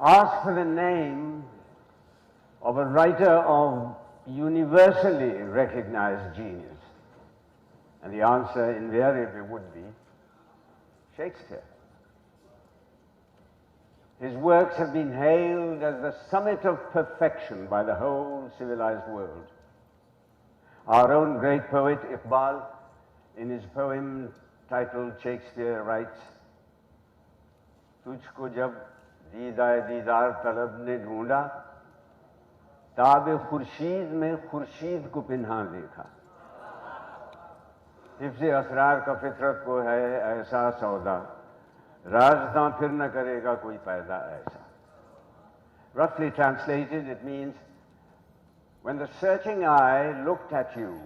Ask for the name of a writer of universally recognized genius, and the answer invariably would be Shakespeare. His works have been hailed as the summit of perfection by the whole civilized world. Our own great poet Iqbal, in his poem titled Shakespeare, writes, "तुझको जब दीदाए दीदार तलब ने ढूंढा, ताबे खुर्शीद में खुर्शीद को पिन्हा देखा। हिफ्ज़े असरार का फितरत को है ऐसा सौदा, राज़दां फिर न करेगा कोई पैदा ऐसा." Roughly translated, it means, when the searching eye looked at you,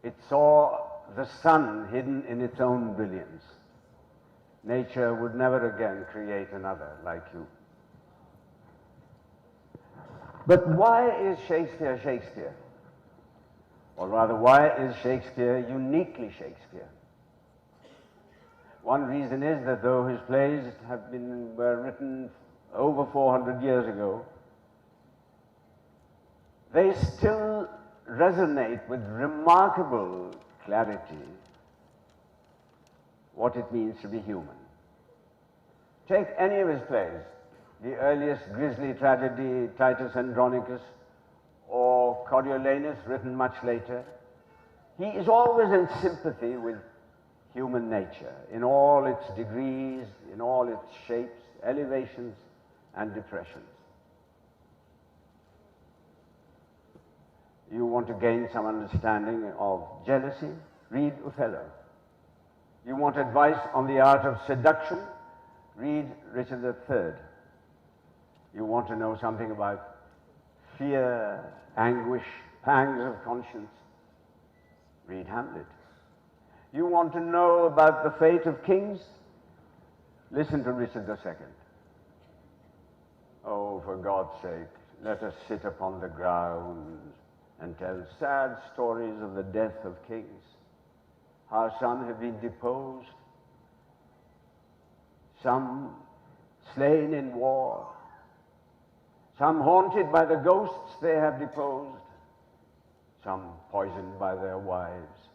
it saw the sun hidden in its own brilliance. Nature would never again create another like you. But why is Shakespeare Shakespeare? Or rather, why is Shakespeare uniquely Shakespeare? One reason is that though his plays were written over 400 years ago, they still resonate with remarkable clarity what it means to be human. Take any of his plays, the earliest grisly tragedy, Titus Andronicus, or Coriolanus, written much later. He is always in sympathy with human nature in all its degrees, in all its shapes, elevations, and depressions. You want to gain some understanding of jealousy? Read Othello. You want advice on the art of seduction? Read Richard III. You want to know something about fear, anguish, pangs of conscience? Read Hamlet. You want to know about the fate of kings? Listen to Richard II. Oh, for God's sake, let us sit upon the ground and tell sad stories of the death of kings, how some have been deposed, some slain in war, some haunted by the ghosts they have deposed, some poisoned by their wives,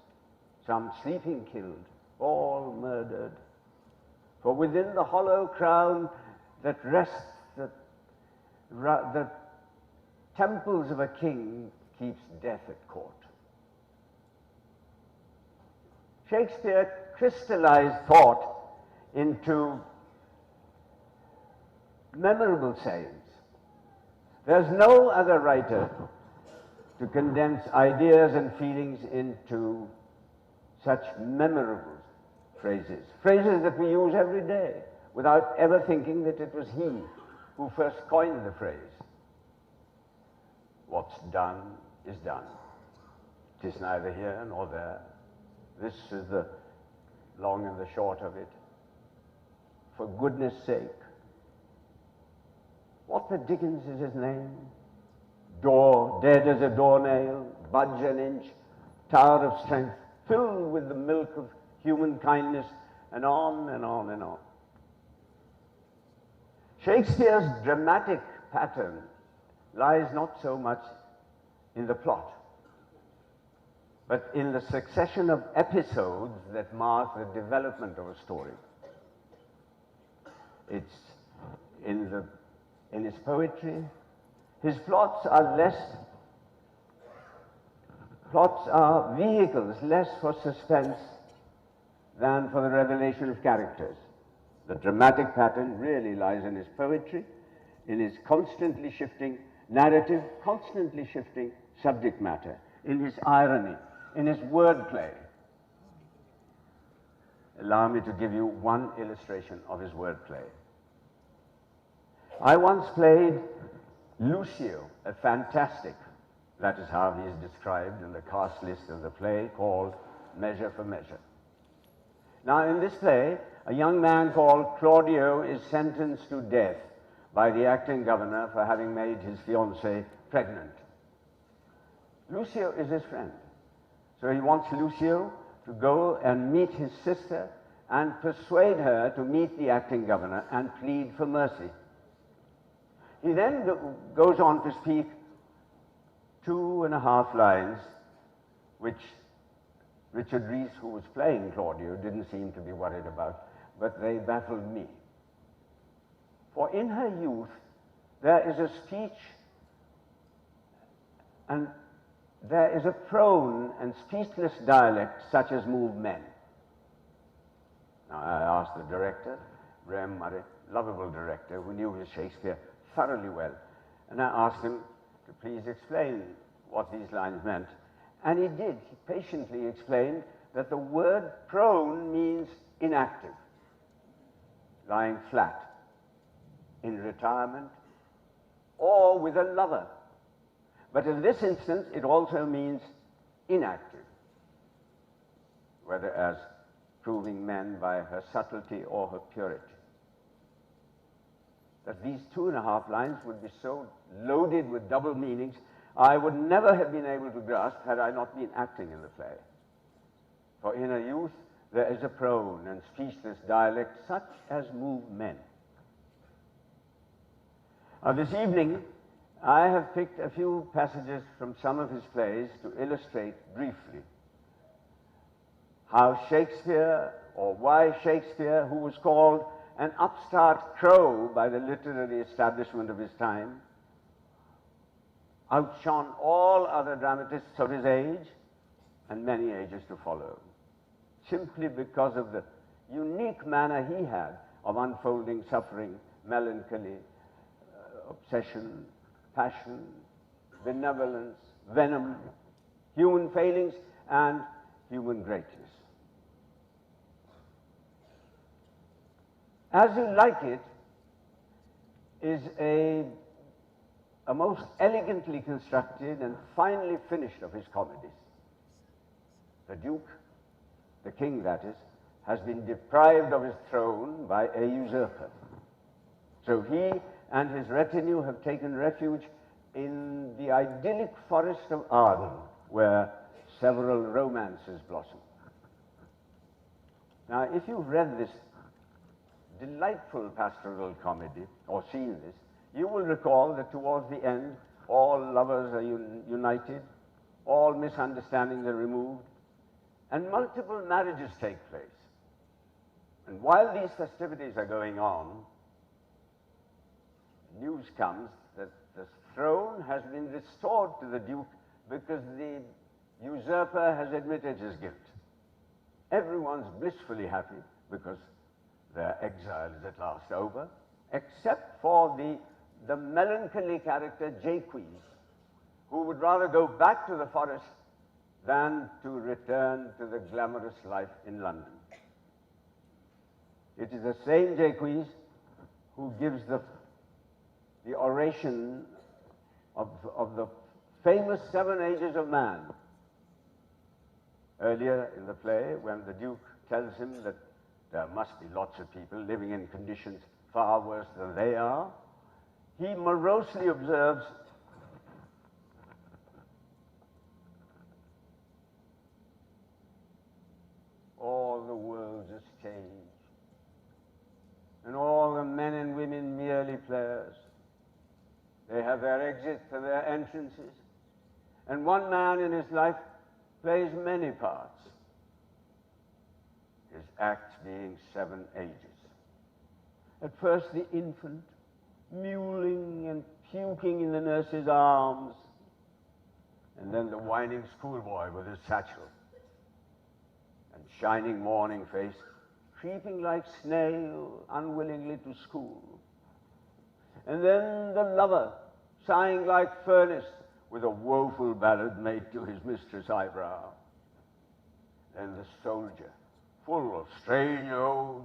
some sleeping killed, all murdered. For within the hollow crown that rests the temples of a king keeps death at court. Shakespeare crystallized thought into memorable sayings. There's no other writer to condense ideas and feelings into such memorable phrases, phrases that we use every day without ever thinking that it was he who first coined the phrase. What's done is done. 'Tis neither here nor there. This is the long and the short of it. For goodness sake. What the dickens is his name? Door, dead as a doornail, budge an inch, tower of strength, filled with the milk of human kindness, and on and on and on. Shakespeare's dramatic pattern lies not so much in the plot, but in the succession of episodes that mark the development of a story. It's in his poetry. His plots are vehicles less for suspense than for the revelation of characters. The dramatic pattern really lies in his poetry, in his constantly shifting narrative, constantly shifting subject matter, in his irony, in his wordplay. Allow me to give you one illustration of his wordplay. I once played Lucio, a fantastic, that is how he is described in the cast list of the play, called Measure for Measure. Now in this play, a young man called Claudio is sentenced to death by the acting governor for having made his fiancée pregnant. Lucio is his friend, so he wants Lucio to go and meet his sister and persuade her to meet the acting governor and plead for mercy. He then goes on to speak 2.5 lines, which Richard Rees, who was playing Claudio, didn't seem to be worried about, but they baffled me. For in her youth, there is a speech and there is a prone and speechless dialect such as move men. Now, I asked the director, Graham Murray, lovable director who knew his Shakespeare thoroughly well, and I asked him to please explain what these lines meant. And he did. He patiently explained that the word prone means inactive, lying flat, in retirement, or with a lover. But in this instance, it also means inactive, whether as proving men by her subtlety or her purity. That these 2.5 lines would be so loaded with double meanings, I would never have been able to grasp had I not been acting in the play. For in her youth, there is a prone and speechless dialect such as move men. This evening, I have picked a few passages from some of his plays to illustrate briefly how Shakespeare, or why Shakespeare, who was called an upstart crow by the literary establishment of his time, outshone all other dramatists of his age and many ages to follow, simply because of the unique manner he had of unfolding suffering, melancholy, obsession, passion, benevolence, venom, human failings, and human greatness. As You Like It is a most elegantly constructed and finely finished of his comedies. The Duke, the king that is, has been deprived of his throne by a usurper. So he and his retinue have taken refuge in the idyllic forest of Arden, where several romances blossom. Now, if you've read this delightful pastoral comedy, or seen this, you will recall that towards the end, all lovers are united, all misunderstandings are removed, and multiple marriages take place. And while these festivities are going on, news comes that the throne has been restored to the Duke because the usurper has admitted his guilt. Everyone's blissfully happy because their exile is at last over, except for the melancholy character Jaques, who would rather go back to the forest than to return to the glamorous life in London. It is the same Jaques who gives the oration of the famous 7 Ages of Man. Earlier in the play, when the Duke tells him that there must be lots of people living in conditions far worse than they are, he morosely observes, all the world's a stage, and all the men and women merely players. They have their exits and their entrances, and one man in his life plays many parts, his acts being 7 ages. At first the infant, mewling and puking in the nurse's arms, and then the whining schoolboy with his satchel, and shining morning face, creeping like snail unwillingly to school. And then the lover, sighing like furnace, with a woeful ballad made to his mistress' eyebrow. Then the soldier, full of strange oaths,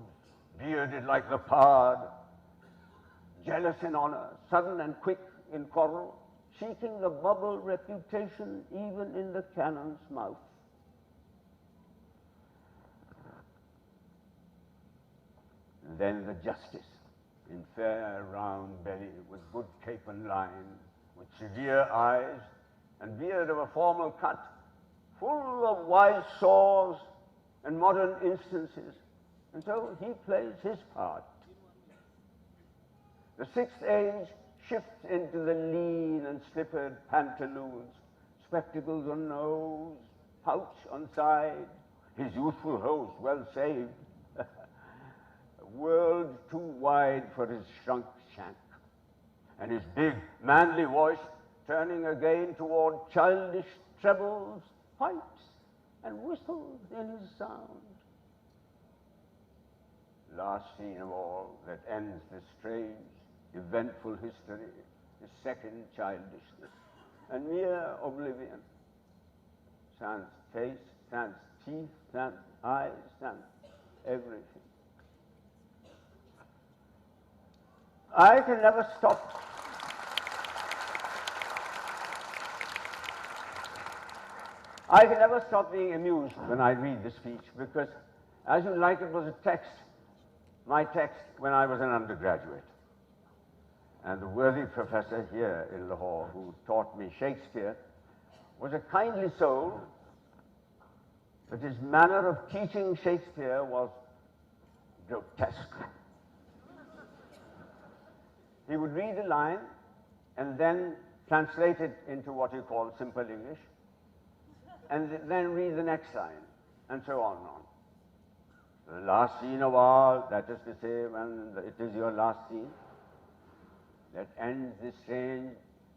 bearded like the pard, jealous in honor, sudden and quick in quarrel, seeking the bubble reputation even in the cannon's mouth. And then the justice, in fair round belly, with good cape and line, with severe eyes, and beard of a formal cut, full of wise saws and modern instances. And so he plays his part. The 6th age shifts into the lean and slippered pantaloons, spectacles on nose, pouch on side, his youthful host well saved, a world too wide for his shrunk shank, and his big, manly voice turning again toward childish trebles, pipes, and whistles in his sound. Last scene of all that ends this strange, eventful history is second childishness, and mere oblivion. Sans face, sans teeth, sans eyes, sans everything. I can never stop. I can never stop being amused when I read this speech because, as you like, it was a text, my text when I was an undergraduate. And the worthy professor here in Lahore who taught me Shakespeare was a kindly soul, but his manner of teaching Shakespeare was grotesque. He would read a line and then translate it into what he called simple English, and then read the next line, and so on and on. The last scene of all, that is to say, when it is your last scene, that ends this strange,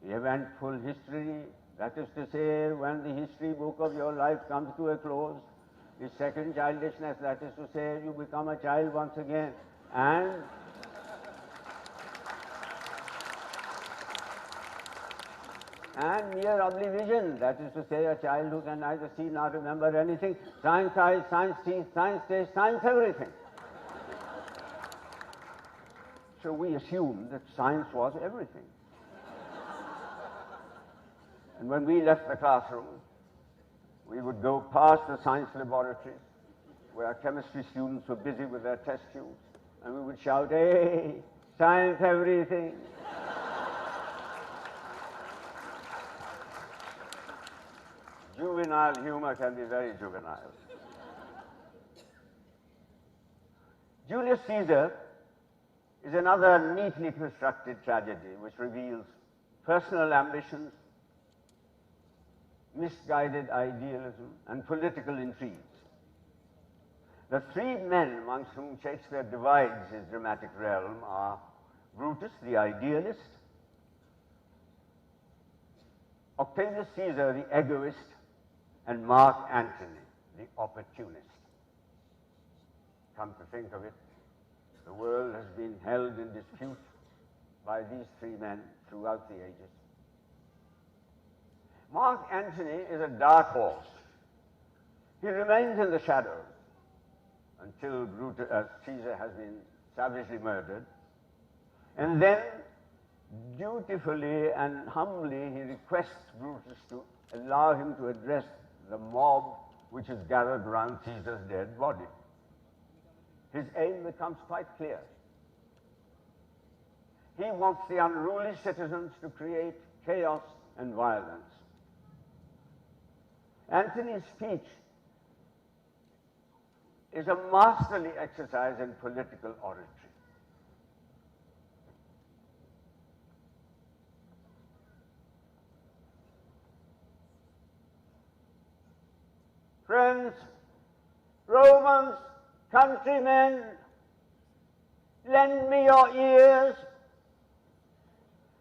eventful history, that is to say, when the history book of your life comes to a close, the second childishness, that is to say, you become a child once again, and mere oblivion, that is to say, a child who can neither see nor remember anything, science eyes, science teeth, science taste, science everything. So we assumed that science was everything. And when we left the classroom, we would go past the science laboratories where our chemistry students were busy with their test tubes, and we would shout, "Hey, science everything." Juvenile humor can be very juvenile. Julius Caesar is another neatly constructed tragedy which reveals personal ambitions, misguided idealism, and political intrigues. The three men amongst whom Shakespeare divides his dramatic realm are Brutus, the idealist, Octavius Caesar, the egoist, and Mark Antony, the opportunist. Come to think of it, the world has been held in dispute by these three men throughout the ages. Mark Antony is a dark horse. He remains in the shadows until Caesar has been savagely murdered, and then dutifully and humbly he requests Brutus to allow him to address the mob which is gathered around Caesar's dead body. His aim becomes quite clear. He wants the unruly citizens to create chaos and violence. Antony's speech is a masterly exercise in political oratory. Friends, Romans, countrymen, lend me your ears.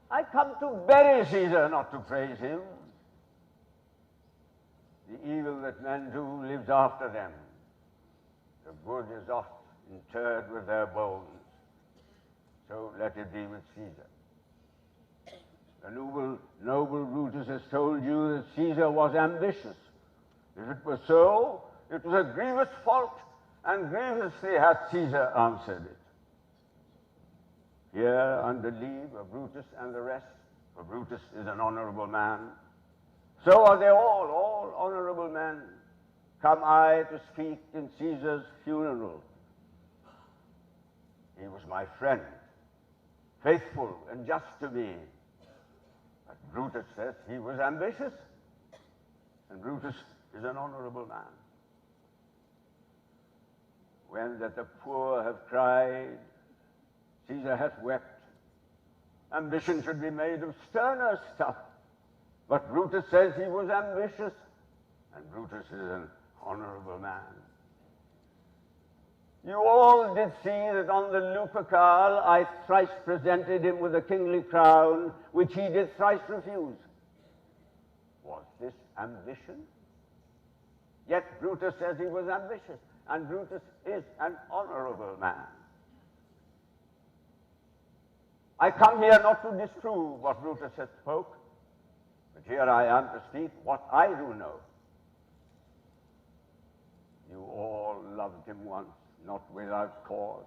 I come to bury Caesar, not to praise him. The evil that men do lives after them. The good is oft interred with their bones. So let it be with Caesar. The noble Brutus has told you that Caesar was ambitious. If it were so, it was a grievous fault, and grievously hath Caesar answered it. Here, under leave of Brutus and the rest, for Brutus is an honorable man, so are they all honorable men, come I to speak in Caesar's funeral. He was my friend, faithful and just to me. But Brutus says he was ambitious, and Brutus is an honorable man. When that the poor have cried, Caesar hath wept. Ambition should be made of sterner stuff. But Brutus says he was ambitious, and Brutus is an honorable man. You all did see that on the Lupercal I thrice presented him with a kingly crown, which he did thrice refuse. Was this ambition? Yet Brutus says he was ambitious, and Brutus is an honorable man. I come here not to disprove what Brutus has spoke, but here I am to speak what I do know. You all loved him once, not without cause.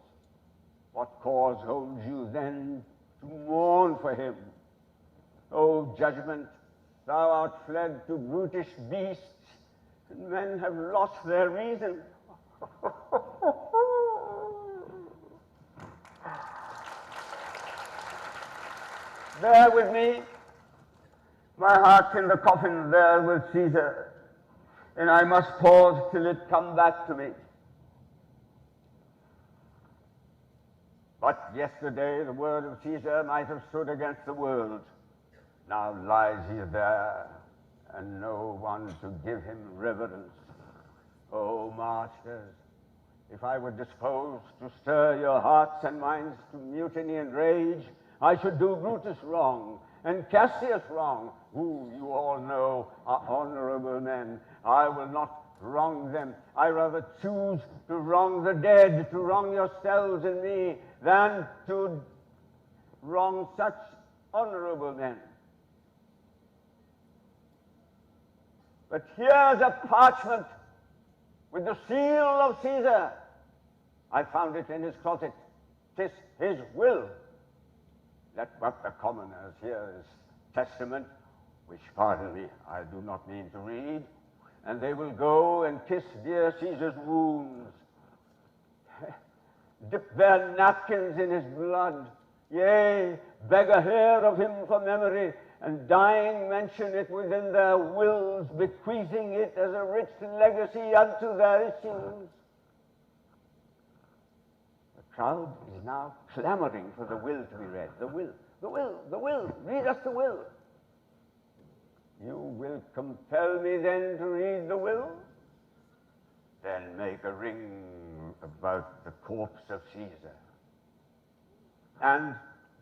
What cause holds you then to mourn for him? O Judgement, thou art fled to brutish beasts, and men have lost their reason. Bear with me. My heart's in the coffin there with Caesar, and I must pause till it come back to me. But yesterday the word of Caesar might have stood against the world. Now lies he there, and no one to give him reverence. O masters, if I were disposed to stir your hearts and minds to mutiny and rage, I should do Brutus wrong, and Cassius wrong, who you all know are honorable men. I will not wrong them. I rather choose to wrong the dead, to wrong yourselves and me, than to wrong such honorable men. But here's a parchment with the seal of Caesar. I found it in his closet. 'Tis his will. Let what the commoners hear is testament, which, pardon me, I do not mean to read, and they will go and kiss dear Caesar's wounds, dip their napkins in his blood, yea, beg a hair of him for memory, and dying mention it within their wills, bequeathing it as a rich legacy unto their issues. The crowd is now clamoring for the will to be read. The will, the will, the will, read us the will. You will compel me then to read the will? Then make a ring about the corpse of Caesar. And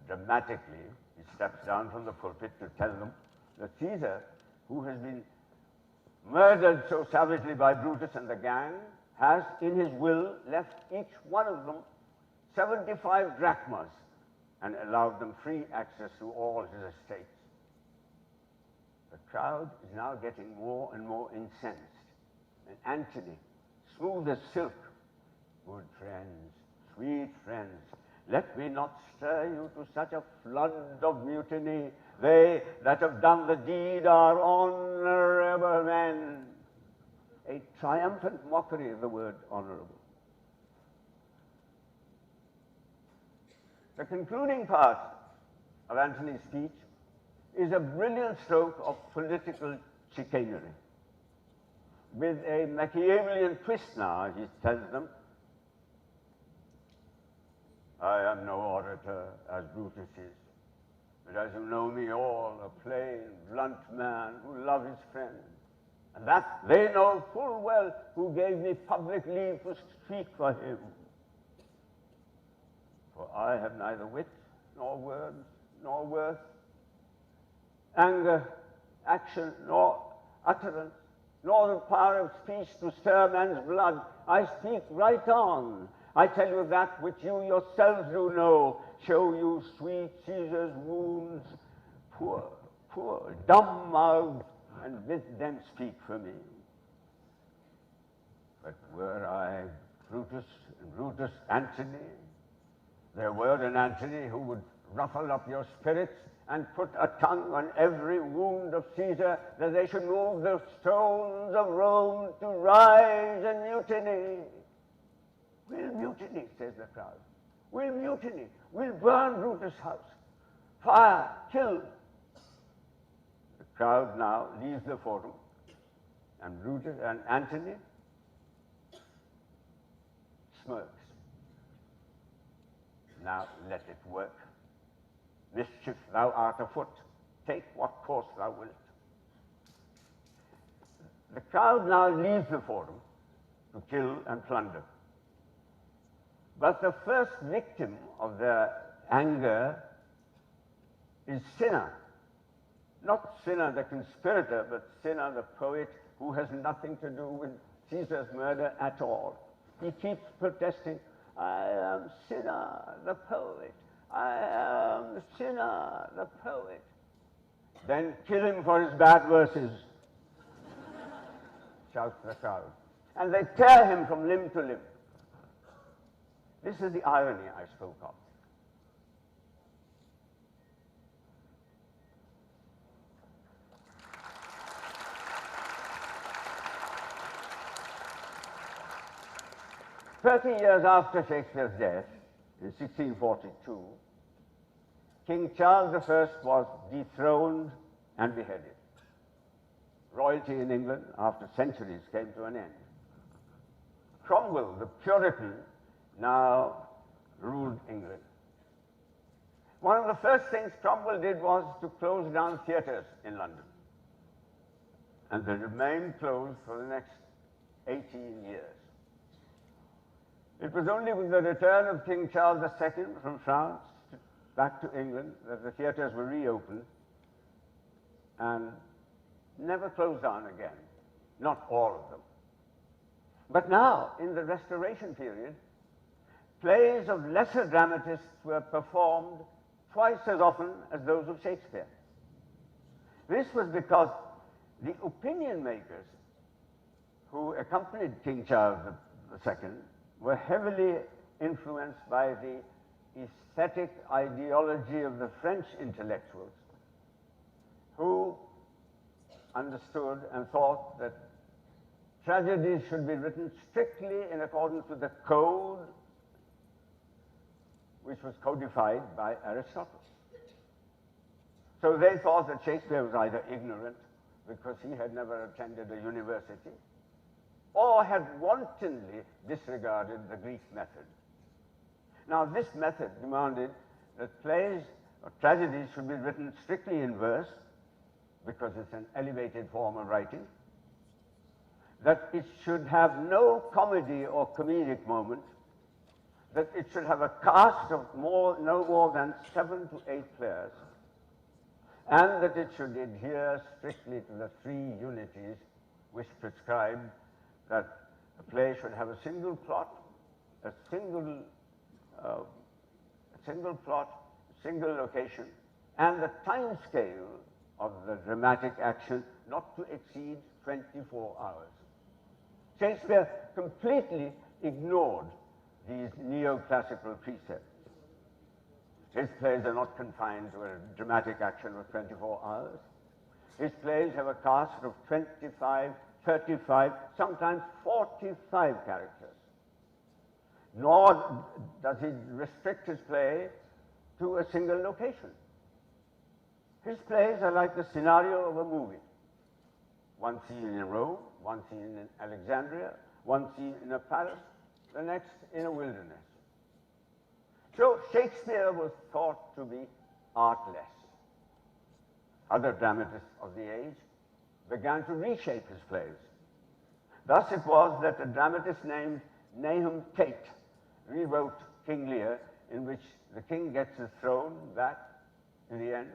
dramatically, he steps down from the pulpit to tell them that Caesar, who has been murdered so savagely by Brutus and the gang, has in his will left each one of them 75 drachmas and allowed them free access to all his estates. The crowd is now getting more and more incensed. And Antony, smooth as silk, good friends, sweet friends, let me not stir you to such a flood of mutiny. They that have done the deed are honorable men. A triumphant mockery of the word honorable. The concluding part of Antony's speech is a brilliant stroke of political chicanery. With a Machiavellian twist now, he tells them, I am no orator as Brutus is, but as you know me all, a plain, blunt man who loves his friends. And that they know full well who gave me public leave to speak for him. For I have neither wit, nor words, nor worth, anger, action, nor utterance, nor the power of speech to stir man's blood. I speak right on. I tell you that which you yourselves do know. Show you sweet Caesar's wounds, poor, poor, dumb-mouthed, and bid them speak for me. But were I Brutus and Brutus Antony, there were an Antony who would ruffle up your spirits and put a tongue on every wound of Caesar, that they should move the stones of Rome to rise and mutiny. We'll mutiny, says the crowd. We'll mutiny. We'll burn Brutus' house. Fire, kill. The crowd now leaves the forum, and Brutus and Antony smirks. Now let it work. Mischief thou art afoot, take what course thou wilt. The crowd now leaves the forum to kill and plunder. But the first victim of their anger is Cinna. Not Cinna the conspirator, but Cinna the poet who has nothing to do with Caesar's murder at all. He keeps protesting, I am Cinna the poet. I am Cinna the poet. Then kill him for his bad verses, shouts the crowd. And they tear him from limb to limb. This is the irony I spoke of. "30 years after Shakespeare's death, in 1642, King Charles I was dethroned and beheaded. Royalty in England, after centuries, came to an end. Cromwell, the Puritan, now ruled England. One of the first things Cromwell did was to close down theatres in London. And they remained closed for the next 18 years. It was only with the return of King Charles II from France back to England that the theatres were reopened and never closed down again. Not all of them. But now, in the Restoration period, plays of lesser dramatists were performed twice as often as those of Shakespeare. This was because the opinion makers who accompanied King Charles II were heavily influenced by the aesthetic ideology of the French intellectuals, who understood and thought that tragedies should be written strictly in accordance with the code which was codified by Aristotle. So they thought that Shakespeare was either ignorant because he had never attended a university, or had wantonly disregarded the Greek method. Now, this method demanded that plays or tragedies should be written strictly in verse, because it's an elevated form of writing, that it should have no comedy or comedic moment, that it should have a cast of no more than 7 to 8 players, and that it should adhere strictly to the 3 unities which prescribed that a play should have a single plot, a single plot, single location, and the time scale of the dramatic action not to exceed 24 hours. Shakespeare completely ignored these neoclassical precepts. His plays are not confined to a dramatic action of 24 hours. His plays have a cast of 25, 35, sometimes 45 characters. Nor does he restrict his play to a single location. His plays are like the scenario of a movie. One scene in Rome, one scene in Alexandria, one scene in a palace, the next in a wilderness. So Shakespeare was thought to be artless. Other dramatists of the age began to reshape his plays. Thus it was that a dramatist named Nahum Tate rewrote King Lear, in which the king gets his throne back in the end.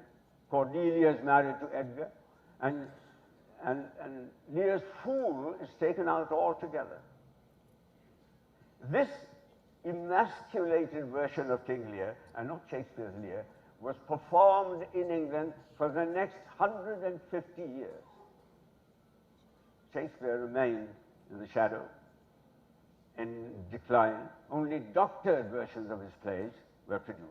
Cordelia is married to Edgar, and Lear's fool is taken out altogether. This emasculated version of King Lear, and not Shakespeare's Lear, was performed in England for the next 150 years. Shakespeare remained in the shadow, in decline. Only doctored versions of his plays were produced.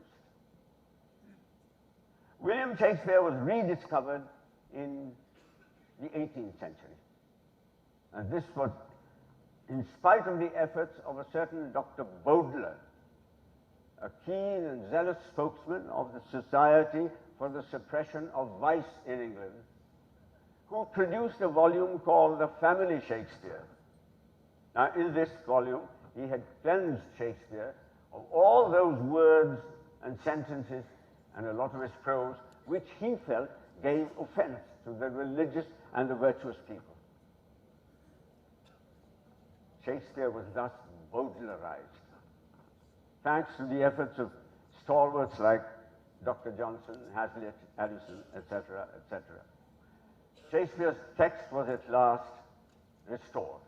William Shakespeare was rediscovered in the 18th century. And this was in spite of the efforts of a certain Dr. Bowdler, a keen and zealous spokesman of the Society for the Suppression of Vice in England, who produced a volume called The Family Shakespeare. Now, in this volume, he had cleansed Shakespeare of all those words and sentences and a lot of his prose, which he felt gave offense to the religious and the virtuous people. Shakespeare was thus Baudelarized. Thanks to the efforts of stalwarts like Dr. Johnson, Hazlitt, Addison, etc., etc. Shakespeare's text was at last restored.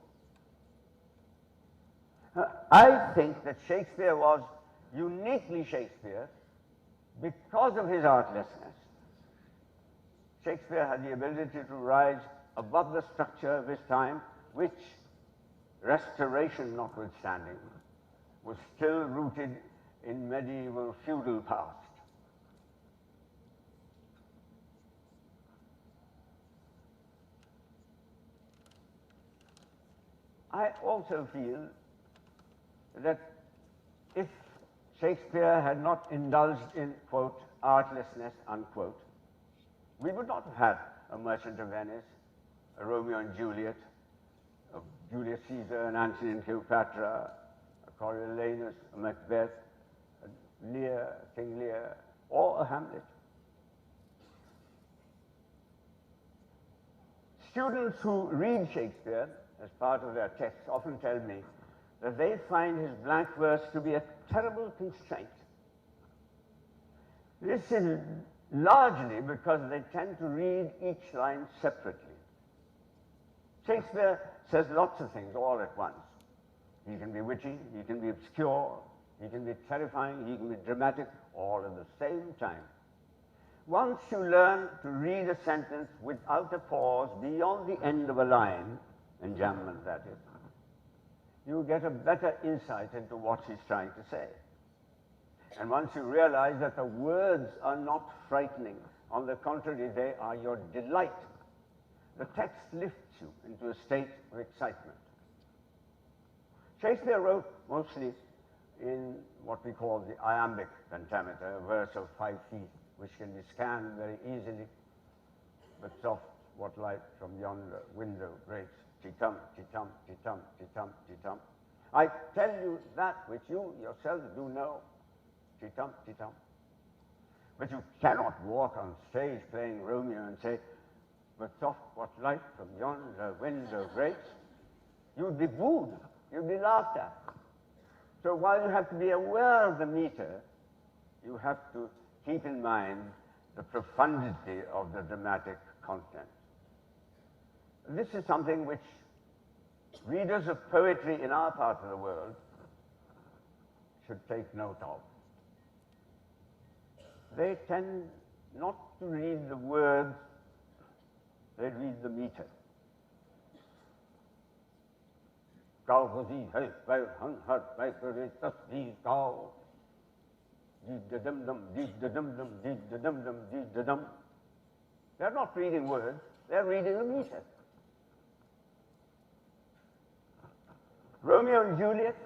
I think that Shakespeare was uniquely Shakespeare because of his artlessness. Shakespeare had the ability to rise above the structure of his time, which, restoration notwithstanding, was still rooted in medieval feudal past. I also feel that if Shakespeare had not indulged in, quote, artlessness, unquote, we would not have had a Merchant of Venice, a Romeo and Juliet, a Julius Caesar and Antony and Cleopatra, a Coriolanus, a Macbeth, a Lear, King Lear, or a Hamlet. Students who read Shakespeare as part of their texts often tell me that they find his blank verse to be a terrible constraint. This is largely because they tend to read each line separately. Shakespeare says lots of things all at once. He can be witty, he can be obscure, he can be terrifying, he can be dramatic, all at the same time. Once you learn to read a sentence without a pause beyond the end of a line, enjambment that is, you get a better insight into what he's trying to say. And once you realize that the words are not frightening, on the contrary, they are your delight, the text lifts you into a state of excitement. Shakespeare wrote mostly in what we call the iambic pentameter, a verse of 5 feet, which can be scanned very easily. But soft, what light from yonder window breaks, ti-tum, ti-tum, ti-tum, ti-tum, ti-tum. I tell you that which you yourselves do know, ti-tum, ti-tum. But you cannot walk on stage playing Romeo and say, but soft, what light from yonder window breaks. You'd be booed, you'd be laughed at. So while you have to be aware of the meter, you have to keep in mind the profundity of the dramatic content. This is something which readers of poetry in our part of the world should take note of. They tend not to read the words, they read the meter. They're not reading words, they're reading the meter. Romeo and Juliet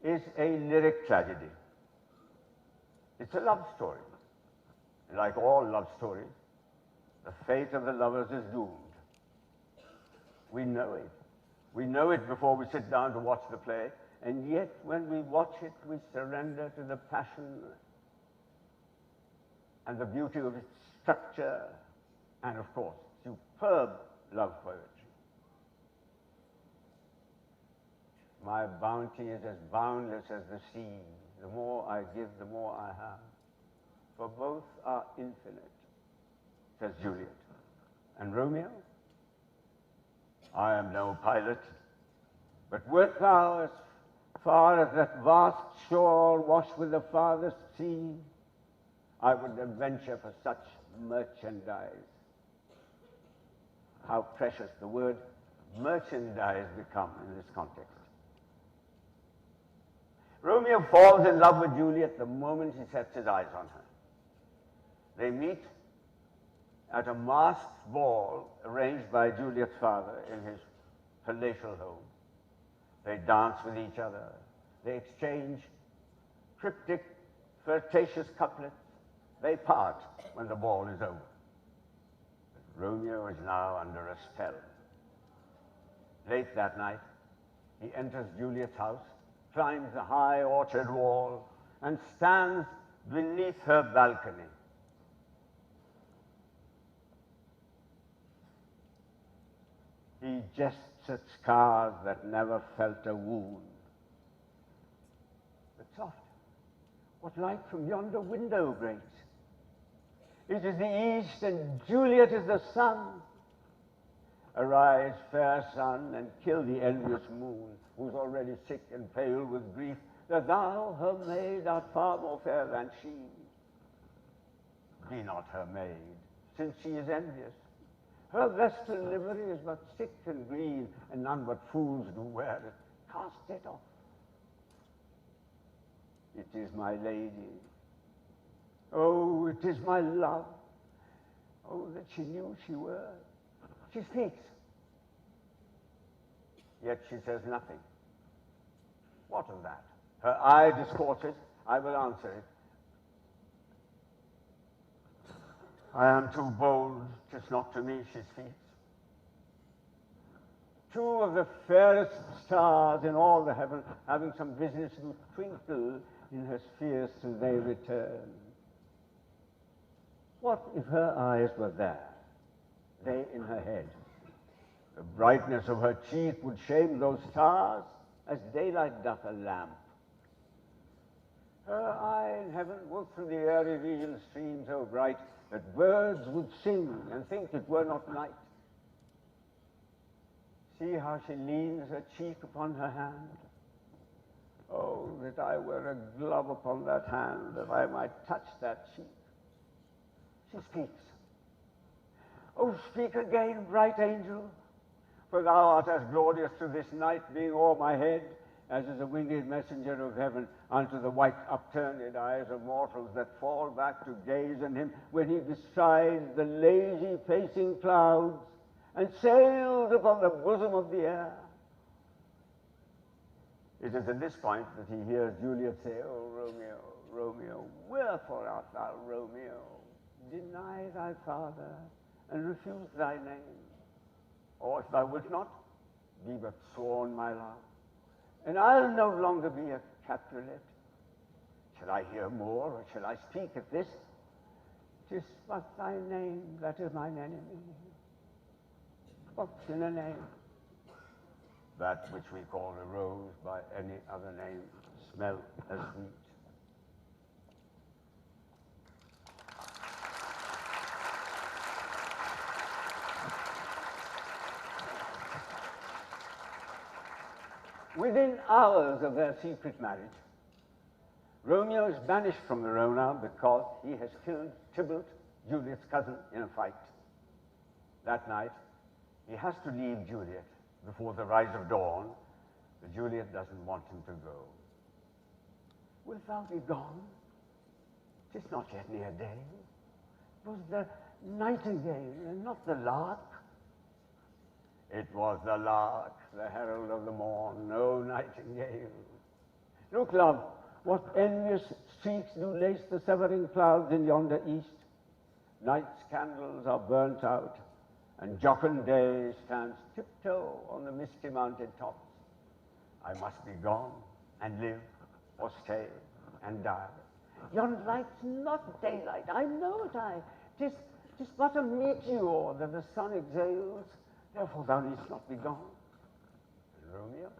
is a lyric tragedy. It's a love story. Like all love stories, the fate of the lovers is doomed. We know it. We know it before we sit down to watch the play, and yet when we watch it, we surrender to the passion and the beauty of its structure, and of course, superb love poetry. My bounty is as boundless as the sea. The more I give, the more I have. For both are infinite, says Juliet. And Romeo? I am no pilot, but wert thou as far as that vast shore washed with the farthest sea, I would adventure for such merchandise. How precious the word merchandise become in this context. Romeo falls in love with Juliet the moment he sets his eyes on her. They meet at a masked ball arranged by Juliet's father in his palatial home. They dance with each other. They exchange cryptic, flirtatious couplets. They part when the ball is over. But Romeo is now under a spell. Late that night, he enters Juliet's house, climbs the high orchard wall, and stands beneath her balcony. He jests at scars that never felt a wound. But soft, what light from yonder window breaks? It is the east, and Juliet is the sun. Arise, fair sun, and kill the envious moon, who's already sick and pale with grief, that thou, her maid, art far more fair than she. Be not her maid, since she is envious. Her vestal livery is but sick and green, and none but fools do wear it. Cast it off. It is my lady. Oh, it is my love. Oh, that she knew she were. She speaks. Yet she says nothing. What of that? Her eye discourses. I will answer it. I am too bold, 'tis not to me she speaks. Two of the fairest stars in all the heaven, having some business, do twinkle in her spheres till they return. What if her eyes were there, they in her head? The brightness of her cheek would shame those stars, as daylight doth a lamp. Her eye in heaven would through the airy region stream so bright, that birds would sing and think it were not night. See how she leans her cheek upon her hand. Oh, that I were a glove upon that hand, that I might touch that cheek. She speaks. Oh, speak again, bright angel, for thou art as glorious to this night, being o'er my head, as is a winged messenger of heaven unto the white upturned eyes of mortals that fall back to gaze on him when he bestrides the lazy pacing clouds and sails upon the bosom of the air. It is at this point that he hears Juliet say, "Oh, Romeo, Romeo, wherefore art thou, Romeo? Deny thy father and refuse thy name. Or if thou wilt not, be but sworn my love, and I'll no longer be a Capulet. Shall I hear more, or shall I speak at this? 'Tis but thy name that is mine enemy. What's in a name? That which we call a rose by any other name smell as sweet." Within hours of their secret marriage, Romeo is banished from Verona because he has killed Tybalt, Juliet's cousin, in a fight. That night, he has to leave Juliet before the rise of dawn, but Juliet doesn't want him to go. "Wilt thou be gone? 'Tis not yet near day. It was the nightingale and not the lark." "It was the lark, the herald of the morn, no nightingale. Look, love, what envious streaks do lace the severing clouds in yonder east. Night's candles are burnt out, and jocund day stands tiptoe on the misty mountain tops. I must be gone, and live, or stay, and die. Yon light's not daylight, I know it, 'tis but a meteor that the sun exhales. Therefore thou needst not be gone." "Romeo,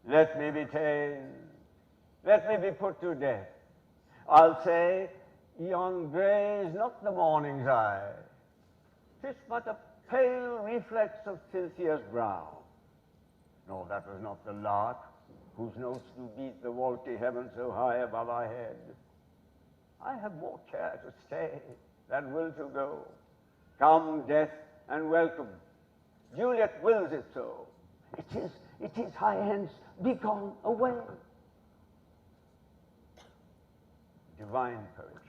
let me be ta'en, let me be put to death. I'll say, yon grey is not the morning's eye. 'Tis but a pale reflex of Cynthia's brow. Nor that was not the lark, whose notes do beat the vaulty heaven so high above our head. I have more care to stay than will to go. Come, death, and welcome. Juliet wills it so. It is high hence, be gone away." Divine poetry.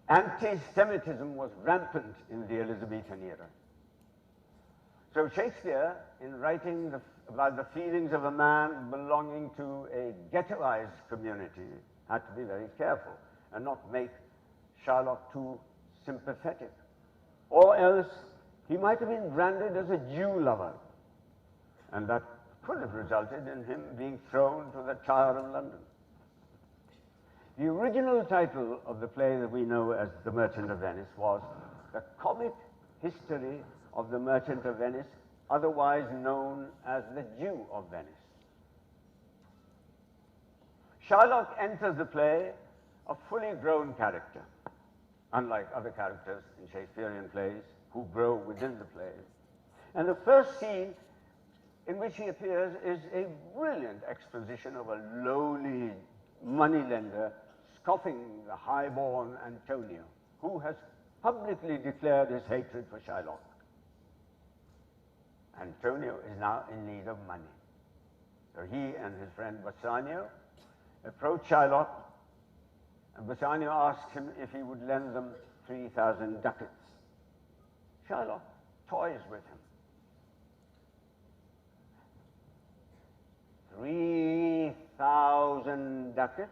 Anti-Semitism was rampant in the Elizabethan era. So Shakespeare, in writing about the feelings of a man belonging to a ghettoized community, had to be very careful. and not make Shylock too sympathetic. Or else he might have been branded as a Jew lover, and that could have resulted in him being thrown to the Tower of London. The original title of the play that we know as The Merchant of Venice was The Comic History of the Merchant of Venice, otherwise known as The Jew of Venice. Shylock enters the play a fully grown character, unlike other characters in Shakespearean plays who grow within the play. And the first scene in which he appears is a brilliant exposition of a lowly moneylender scoffing the high-born Antonio, who has publicly declared his hatred for Shylock. Antonio is now in need of money. So he and his friend Bassanio approach Shylock, and Bassanio asks him if he would lend them 3,000 ducats. Shylock toys with him. 3,000 ducats?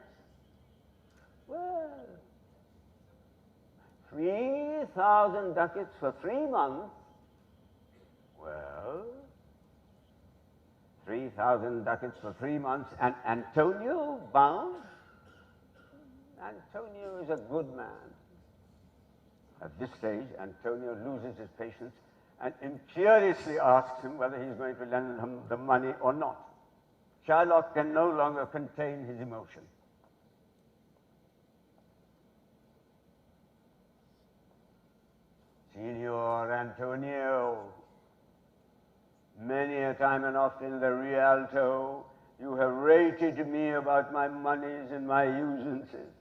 Well, 3,000 ducats for 3 months? Well, 3,000 ducats for 3 months, and Antonio bound? Antonio is a good man. At this stage, Antonio loses his patience and imperiously asks him whether he's going to lend him the money or not. Shylock can no longer contain his emotion. Signor Antonio, many a time and oft in the Rialto, you have rated me about my monies and my usances.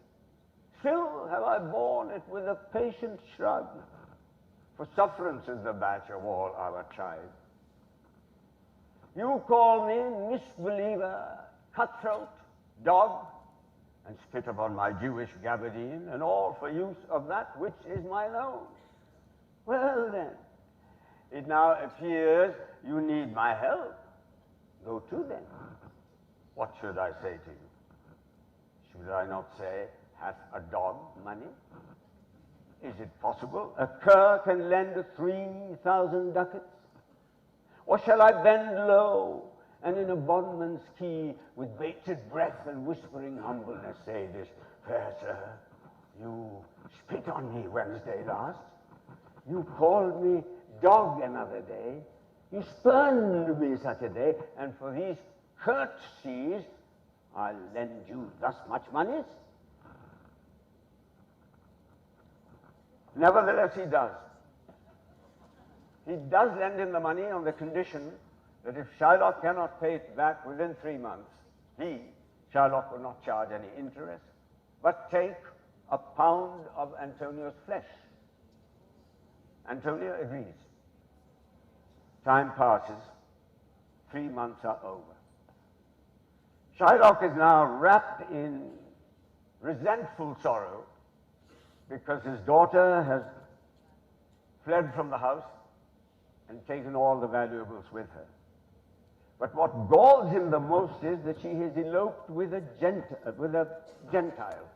Still have I borne it with a patient shrug, for sufferance is the batch of all our tribe. You call me misbeliever, cutthroat, dog, and spit upon my Jewish gabardine, and all for use of that which is mine own. Well then, it now appears you need my help. Go to them. What should I say to you? Should I not say, hath a dog money? Is it possible a cur can lend 3,000 ducats? Or shall I bend low, and in a bondman's key, with bated breath and whispering humbleness, say this, fair sir, you spit on me Wednesday last, you called me dog another day, you spurned me such a day, and for these courtesies, I'll lend you thus much monies? Nevertheless, he does. He does lend him the money on the condition that if Shylock cannot pay it back within 3 months, he, Shylock, will not charge any interest, but take a pound of Antonio's flesh. Antonio agrees. Time passes. 3 months are over. Shylock is now wrapped in resentful sorrow because his daughter has fled from the house and taken all the valuables with her. But what galls him the most is that she has eloped with a Gentile.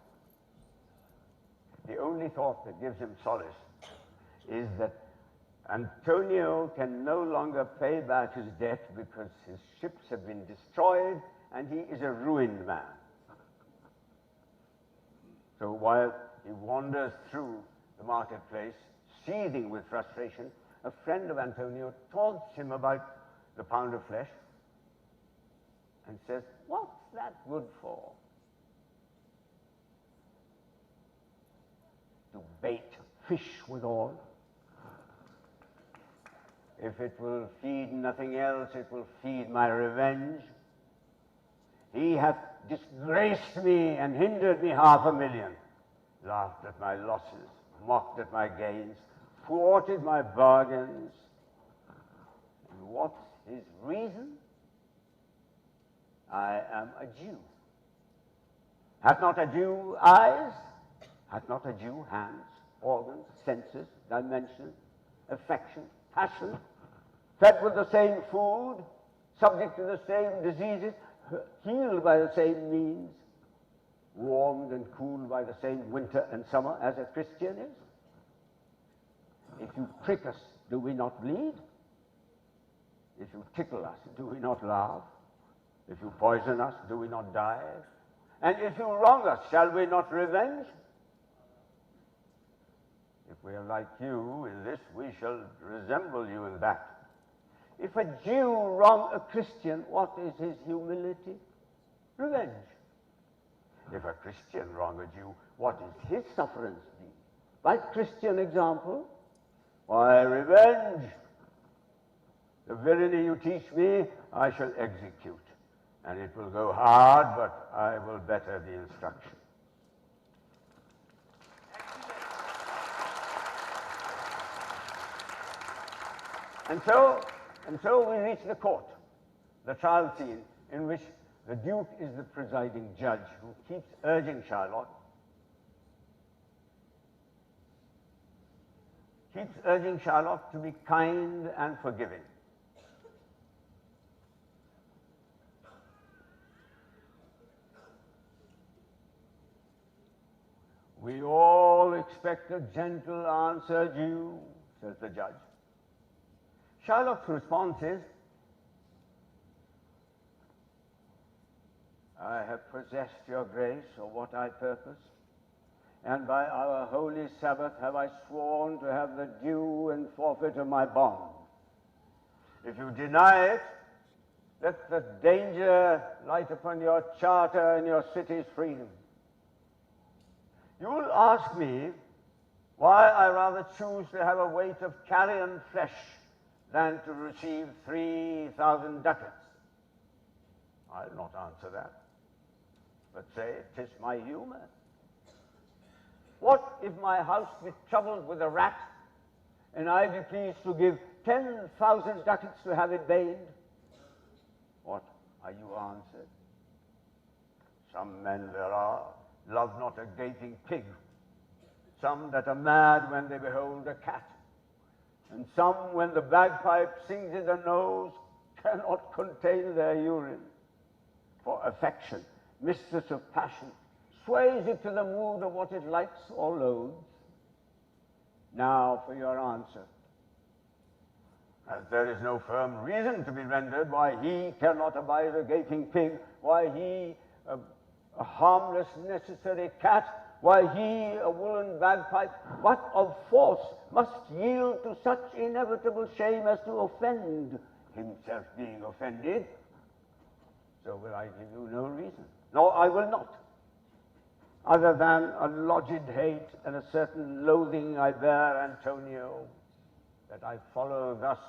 The only thought that gives him solace is that Antonio can no longer pay back his debt because his ships have been destroyed and he is a ruined man. So while he wanders through the marketplace, seething with frustration, a friend of Antonio taunts him about the pound of flesh and says, "What's that good for?" "To bait fish withal. If it will feed nothing else, it will feed my revenge. He hath disgraced me and hindered me 500,000, laughed at my losses, mocked at my gains, thwarted my bargains. And what's his reason? I am a Jew. Hath not a Jew eyes? Hath not a Jew hands, organs, senses, dimensions, affection, passion, fed with the same food, subject to the same diseases, healed by the same means? warmed and cooled by the same winter and summer as a Christian is? If you prick us, do we not bleed? If you tickle us, do we not laugh? If you poison us, do we not die? And if you wrong us, shall we not revenge? If we are like you in this, we shall resemble you in that. If a Jew wrong a Christian, what is his humility? Revenge. If a Christian wrong a Jew, what is his sufferance be? By Christian example, why, revenge. The villainy you teach me, I shall execute. And it will go hard, but I will better the instruction. And so we reach the court, the trial scene, in which the Duke is the presiding judge who keeps urging Shylock, to be kind and forgiving. We all expect a gentle answer due, says the judge. Shylock's response is, I have possessed your grace, or what I purpose, and by our holy Sabbath have I sworn to have the due and forfeit of my bond. If you deny it, let the danger light upon your charter and your city's freedom. You will ask me why I rather choose to have a weight of carrion flesh than to receive 3,000 ducats. I'll not answer that, but say 'tis my humour. What if my house be troubled with a rat, and I be pleased to give 10,000 ducats to have it baned? What are you answered? Some men there are, love not a gaping pig, some that are mad when they behold a cat, and some, when the bagpipe sings in the nose, cannot contain their urine. For affection, mistress of passion, sways it to the mood of what it likes or loathes. Now for your answer. As there is no firm reason to be rendered why he cannot abide a gaping pig, why he, a harmless necessary cat, why he, a woolen bagpipe, what of force must yield to such inevitable shame as to offend, himself being offended, so will I give you no reason, nor I will not, other than a lodged hate and a certain loathing I bear Antonio, that I follow thus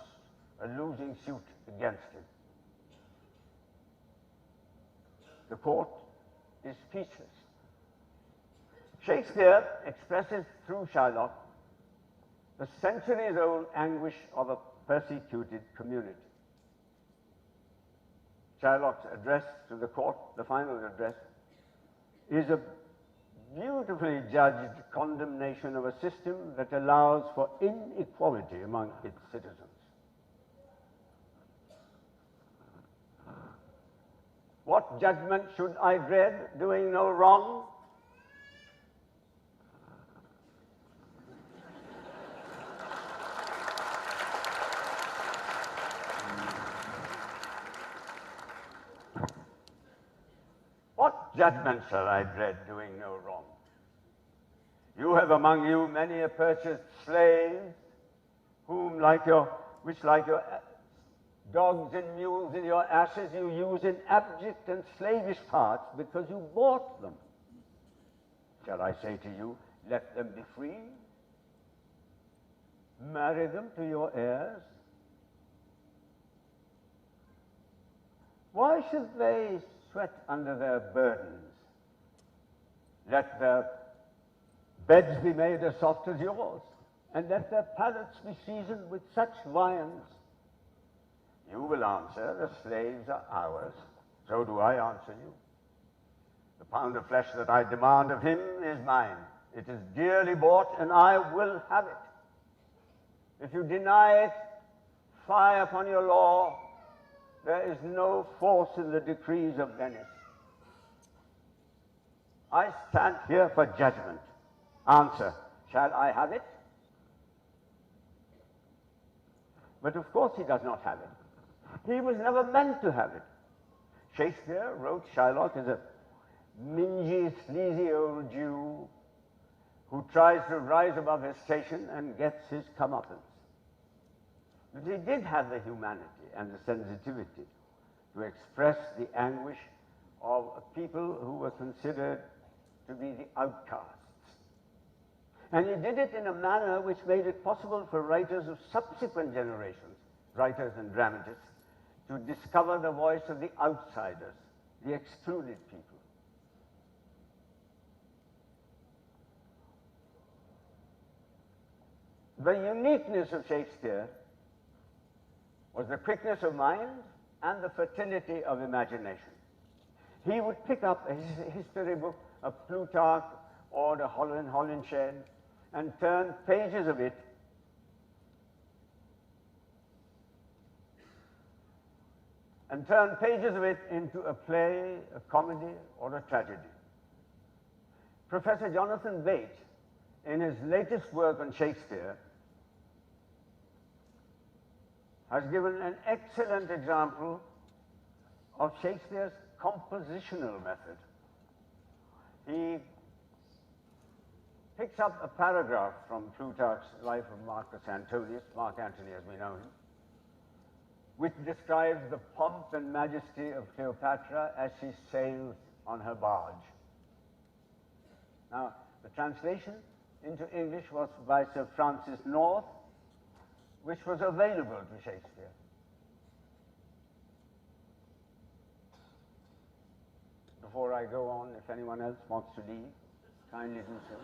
a losing suit against him. The court is speechless. Shakespeare expresses through Shylock the centuries-old anguish of a persecuted community. Shylock's address to the court, the final address, is a beautifully judged condemnation of a system that allows for inequality among its citizens. What judgment should I dread, doing no wrong? What judgment shall I dread, doing no wrong? You have among you many a purchased slave, whom like your dogs and mules in your asses you use in abject and slavish parts because you bought them. Shall I say to you, let them be free? Marry them to your heirs? Why should they sweat under their burdens? Let their beds be made as soft as yours, and let their palates be seasoned with such viands. You will answer, the slaves are ours. So do I answer you. The pound of flesh that I demand of him is mine. It is dearly bought, and I will have it. If you deny it, fie upon your law. There is no force in the decrees of Venice. I stand here for judgment. Answer, shall I have it? But of course he does not have it. He was never meant to have it. Shakespeare wrote Shylock as a mingy, sleazy old Jew who tries to rise above his station and gets his comeuppance. But he did have the humanity and the sensitivity to express the anguish of a people who were considered to be the outcasts. And he did it in a manner which made it possible for writers of subsequent generations, writers and dramatists, to discover the voice of the outsiders, the excluded people. The uniqueness of Shakespeare was the quickness of mind and the fertility of imagination. He would pick up a history book of Plutarch or the Holinshed and turn pages of it into a play, a comedy, or a tragedy. Professor Jonathan Bate, in his latest work on Shakespeare, has given an excellent example of Shakespeare's compositional method. He picks up a paragraph from Plutarch's Life of Marcus Antonius, Mark Antony as we know him, which describes the pomp and majesty of Cleopatra as she sails on her barge. Now, the translation into English was by Sir Francis North, which was available to Shakespeare. Before I go on, if anyone else wants to leave, kindly do so.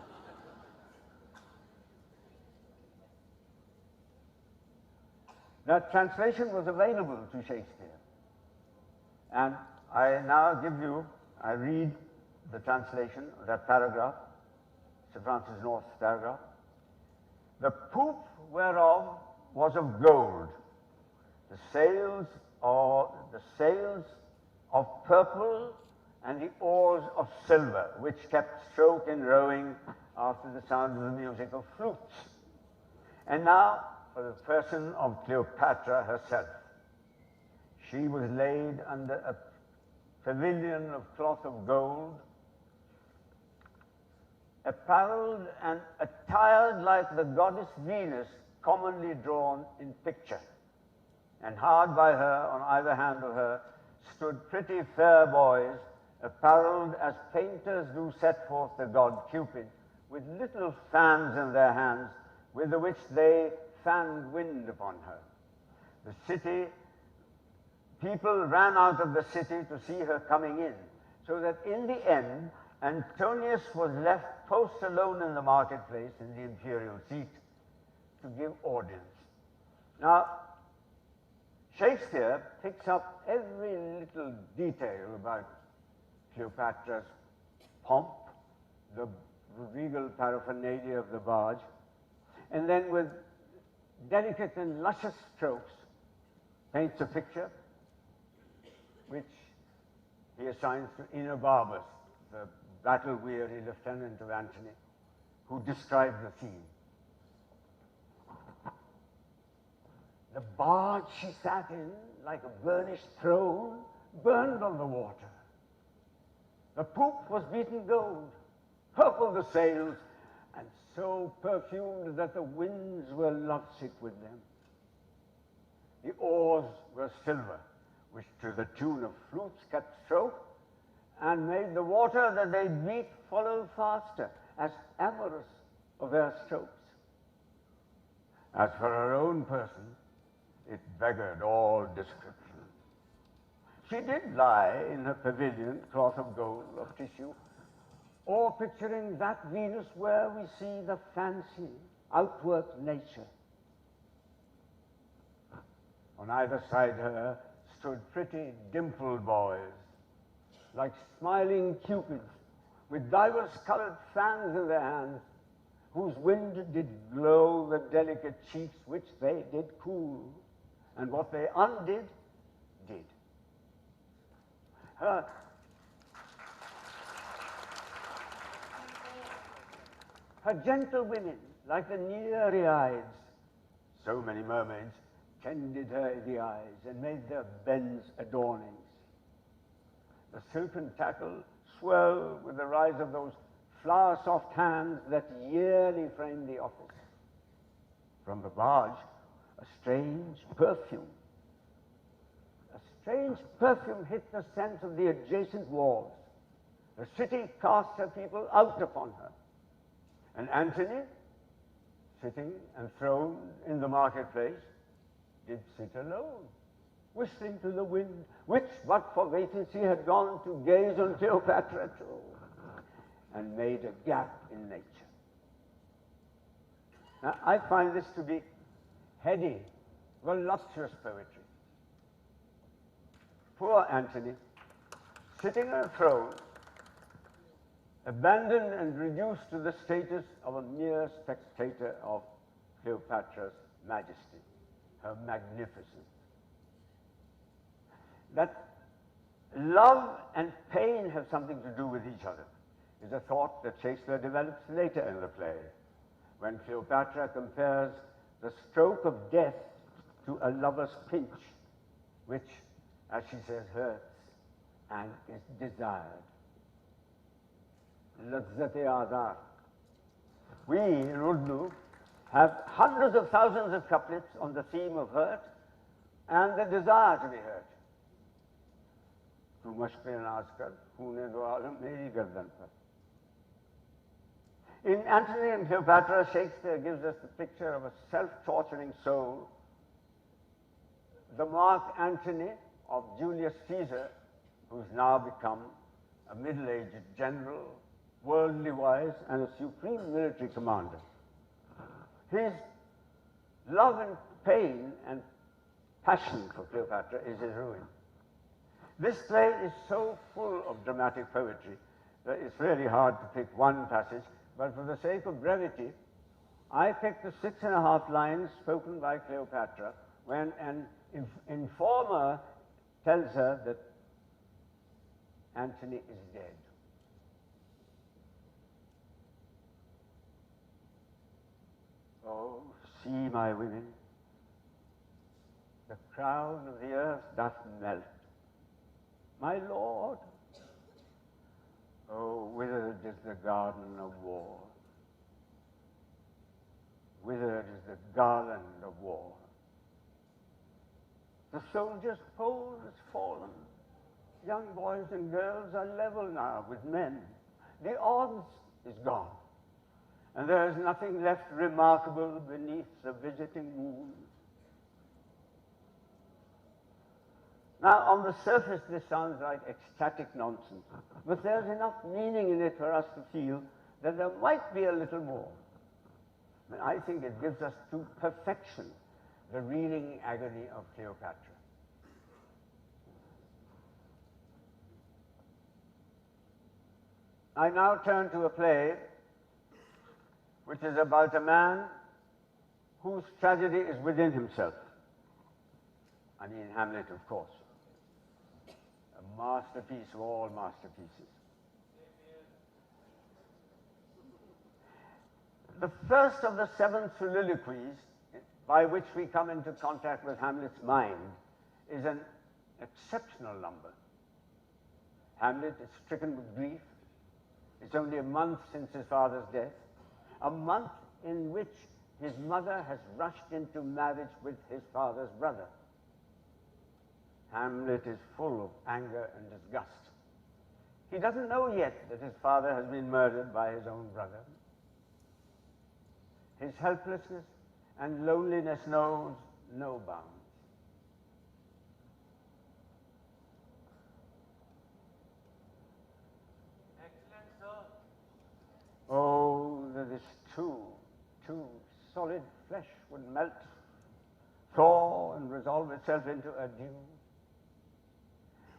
That translation was available to Shakespeare. And I now I read the translation of that paragraph, Sir Francis North's paragraph. The poop whereof was of gold, the sails of purple, and the oars of silver, which kept stroke in rowing after the sound of the music of flutes. And now, for the person of Cleopatra herself. She was laid under a pavilion of cloth of gold, apparelled and attired like the goddess Venus commonly drawn in picture. And hard by her, on either hand of her, stood pretty fair boys, apparelled as painters do set forth the god Cupid, with little fans in their hands, with the which they fanned wind upon her. People ran out of the city to see her coming in, so that in the end, Antonius was left post alone in the marketplace in the imperial seat to give audience. Now, Shakespeare picks up every little detail about Cleopatra's pomp, the regal paraphernalia of the barge, and then with delicate and luscious strokes paints a picture which he assigns to Enobarbus, the battle-weary lieutenant of Antony, who describes the scene. The barge she sat in, like a burnished throne, burned on the water. The poop was beaten gold, purple the sails, and so perfumed that the winds were lovesick with them. The oars were silver, which to the tune of flutes kept stroke, and made the water that they beat follow faster, as amorous of their strokes. As for her own person, it beggared all description. She did lie in her pavilion, cloth of gold, of tissue, or picturing that Venus where we see the fancy outwork nature. On either side her stood pretty dimpled boys, like smiling cupids, with divers colored fans in their hands, whose wind did glow the delicate cheeks which they did cool, and what they undid, did. Her gentle women, like the Nereids, so many mermaids, tended her in the eyes and made their bends adornings. The silken tackle swelled with the rise of those flower-soft hands that yearly frame the office. From the barge, a strange perfume hit the sense of the adjacent walls. The city cast her people out upon her. And Antony, sitting enthroned in the marketplace, did sit alone, whistling to the wind, which, but for vacancy, had gone to gaze on Cleopatra too, and made a gap in nature. Now, I find this to be heady, voluptuous poetry. Poor Antony, sitting on a throne, abandoned and reduced to the status of a mere spectator of Cleopatra's majesty, her magnificence. That love and pain have something to do with each other is a thought that Shakespeare develops later in the play, when Cleopatra compares the stroke of death to a lover's pinch, which, as she says, hurts and is desired. Lazzate azar. We in Urdu have hundreds of thousands of couplets on the theme of hurt and the desire to be hurt. Tu mashq-e naz kar, khoon-e do aalam meri gardan par. In Antony and Cleopatra, Shakespeare gives us the picture of a self-torturing soul. The Mark Antony of Julius Caesar, who's now become a middle-aged general, worldly wise, and a supreme military commander. His love and pain and passion for Cleopatra is his ruin. This play is so full of dramatic poetry that it's really hard to pick one passage, but for the sake of brevity, I picked the 6.5 lines spoken by Cleopatra when an informer tells her that Antony is dead. Oh, see, my women, the crown of the earth doth melt. My lord, oh, withered is the garden of war. Withered is the garland of war. The soldier's pole has fallen. Young boys and girls are level now with men. The odds is gone. And there is nothing left remarkable beneath the visiting moon. Now, on the surface, this sounds like ecstatic nonsense, but there's enough meaning in it for us to feel that there might be a little more. And I think it gives us to perfection the reeling agony of Cleopatra. I now turn to a play which is about a man whose tragedy is within himself. I mean Hamlet, of course. A masterpiece of all masterpieces. The first of the 7 soliloquies by which we come into contact with Hamlet's mind is an exceptional number. Hamlet is stricken with grief. It's only a month since his father's death, a month in which his mother has rushed into marriage with his father's brother. Hamlet is full of anger and disgust. He doesn't know yet that his father has been murdered by his own brother. His helplessness and loneliness knows no bounds. Excellent, sir. Oh, that this too solid flesh would melt, thaw, and resolve itself into a dew.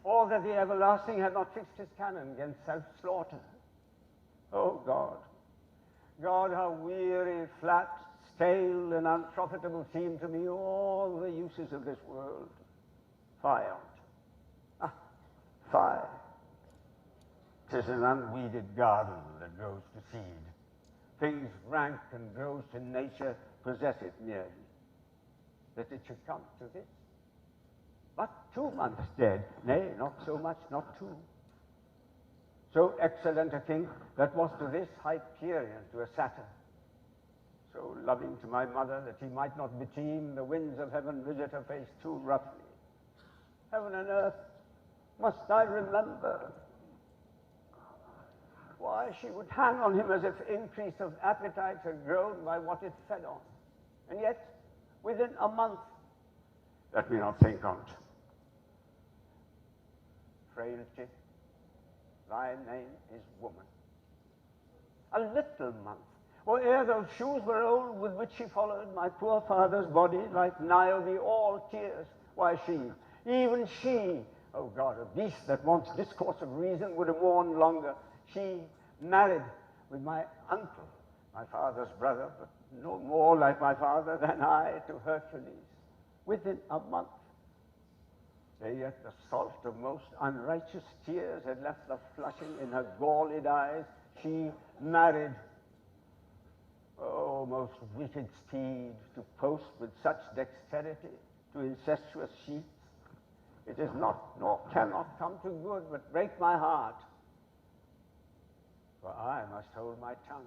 Or that the everlasting had not fixed his cannon against self-slaughter. Oh God, God, how weary, flat, stale, and unprofitable seem to me all the uses of this world. Fie on't. Fie. 'Tis an unweeded garden that goes to seed. things rank and gross in nature possess it merely, that it should come to this. But 2 months dead, nay, not so much, not 2. So excellent a king that was to this Hyperion, to a satyr, so loving to my mother that he might not beteem the winds of heaven visit her face too roughly. Heaven and earth, must I remember? Why, she would hang on him as if increase of appetite had grown by what it fed on. And yet, within a month, let me not think on't. Frailty, thy name is woman. A little month, or ere those shoes were old with which she followed my poor father's body, like Niobe, all tears. Why, she, even she, oh God, a beast that wants discourse of reason would have mourned longer. She married with my uncle, my father's brother, but no more like my father than I to Hercules, within a month. Yet the salt of most unrighteous tears had left the flushing in her galled eyes. She married, oh, most wicked steed, to post with such dexterity to incestuous sheets. It is not, nor cannot come to good, but break my heart, for I must hold my tongue.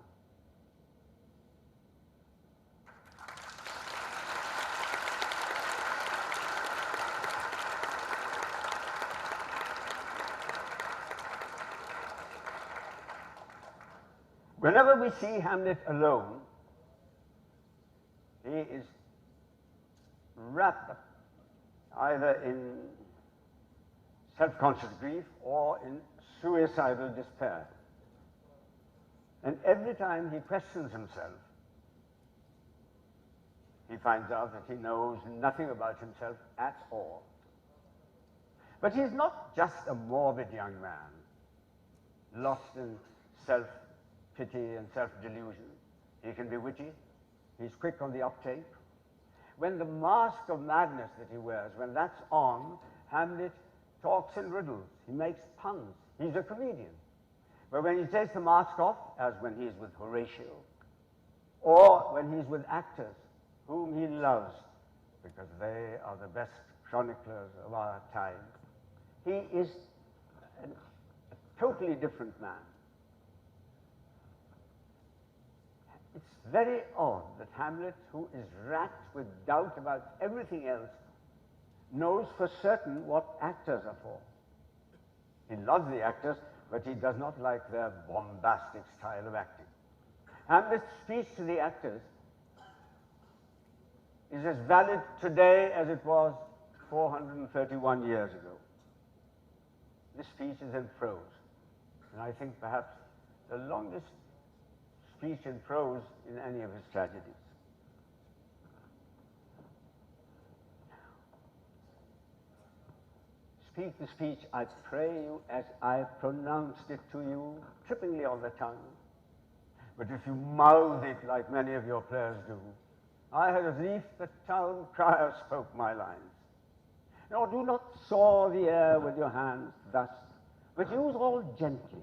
Whenever we see Hamlet alone, he is wrapped up either in self-conscious grief or in suicidal despair. And every time he questions himself, he finds out that he knows nothing about himself at all. But he's not just a morbid young man, lost in self-pity and self-delusion. He can be witty, he's quick on the uptake. When the mask of madness that he wears, when that's on, Hamlet talks in riddles, he makes puns, he's a comedian. But when he takes the mask off, as when he's with Horatio, or when he's with actors whom he loves, because they are the best chroniclers of our time, he is a totally different man. It's very odd that Hamlet, who is racked with doubt about everything else, knows for certain what actors are for. He loves the actors, but he does not like their bombastic style of acting. Hamlet's speech to the actors is as valid today as it was 431 years ago. This speech is in prose, and I think perhaps the longest speech in prose in any of his tragedies. Speak the speech, I pray you, as I pronounced it to you, trippingly on the tongue. But if you mouth it like many of your players do, I had as lief the town crier spoke my lines. Nor do not saw the air with your hands thus, but use all gently,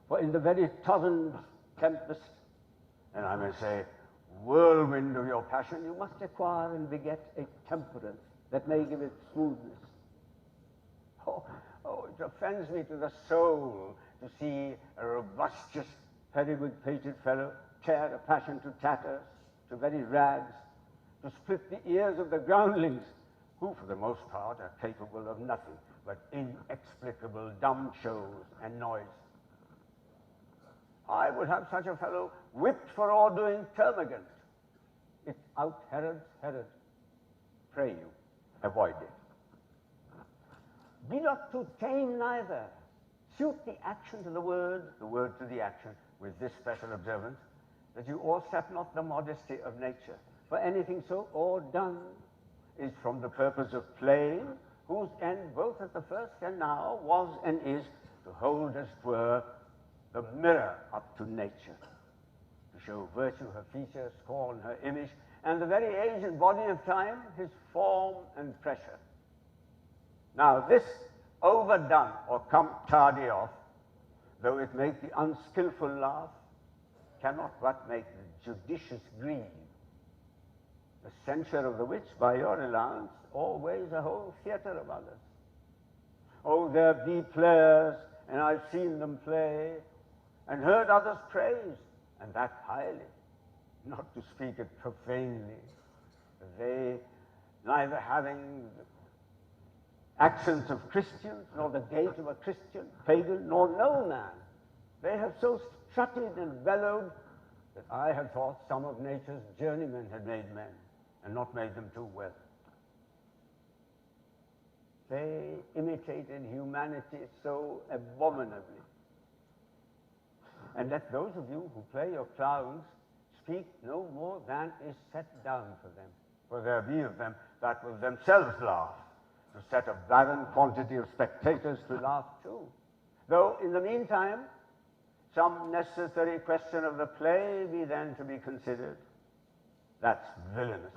for in the very torrent tempest, and I may say, whirlwind of your passion, you must acquire and beget a temperance that may give it smoothness. Oh, it offends me to the soul to see a robustious, periwig-pated fellow tear a passion to tatters, to very rags, to split the ears of the groundlings, who for the most part are capable of nothing but inexplicable dumb shows and noise. I would have such a fellow whipped for ordering termagant. It out Herod's Herod. Pray you, avoid it. Be not too tame neither. Suit the action to the word to the action, with this special observance, that you o'erstep not the modesty of nature. For anything so o'erdone is from the purpose of playing, whose end both at the first and now was and is to hold, as 'twere, the mirror up to nature, to show virtue her features, scorn her image, and the very age and body of time his form and pressure. Now this overdone or come tardy off, though it make the unskilful laugh, cannot but make the judicious grieve. The censure of the witch, by your allowance, always a whole theatre of others. Oh, there be players, and I've seen them play, and heard others praise, and that highly, not to speak it profanely. They, neither having accents of Christians, nor the gait of a Christian, pagan, nor no man, they have so strutted and bellowed that I had thought some of nature's journeymen had made men, and not made them too well. They imitated humanity so abominably. And let those of you who play your clowns speak no more than is set down for them, for there be of them that will themselves laugh, to set a barren quantity of spectators to laugh too. Though in the meantime, some necessary question of the play be then to be considered. That's villainous,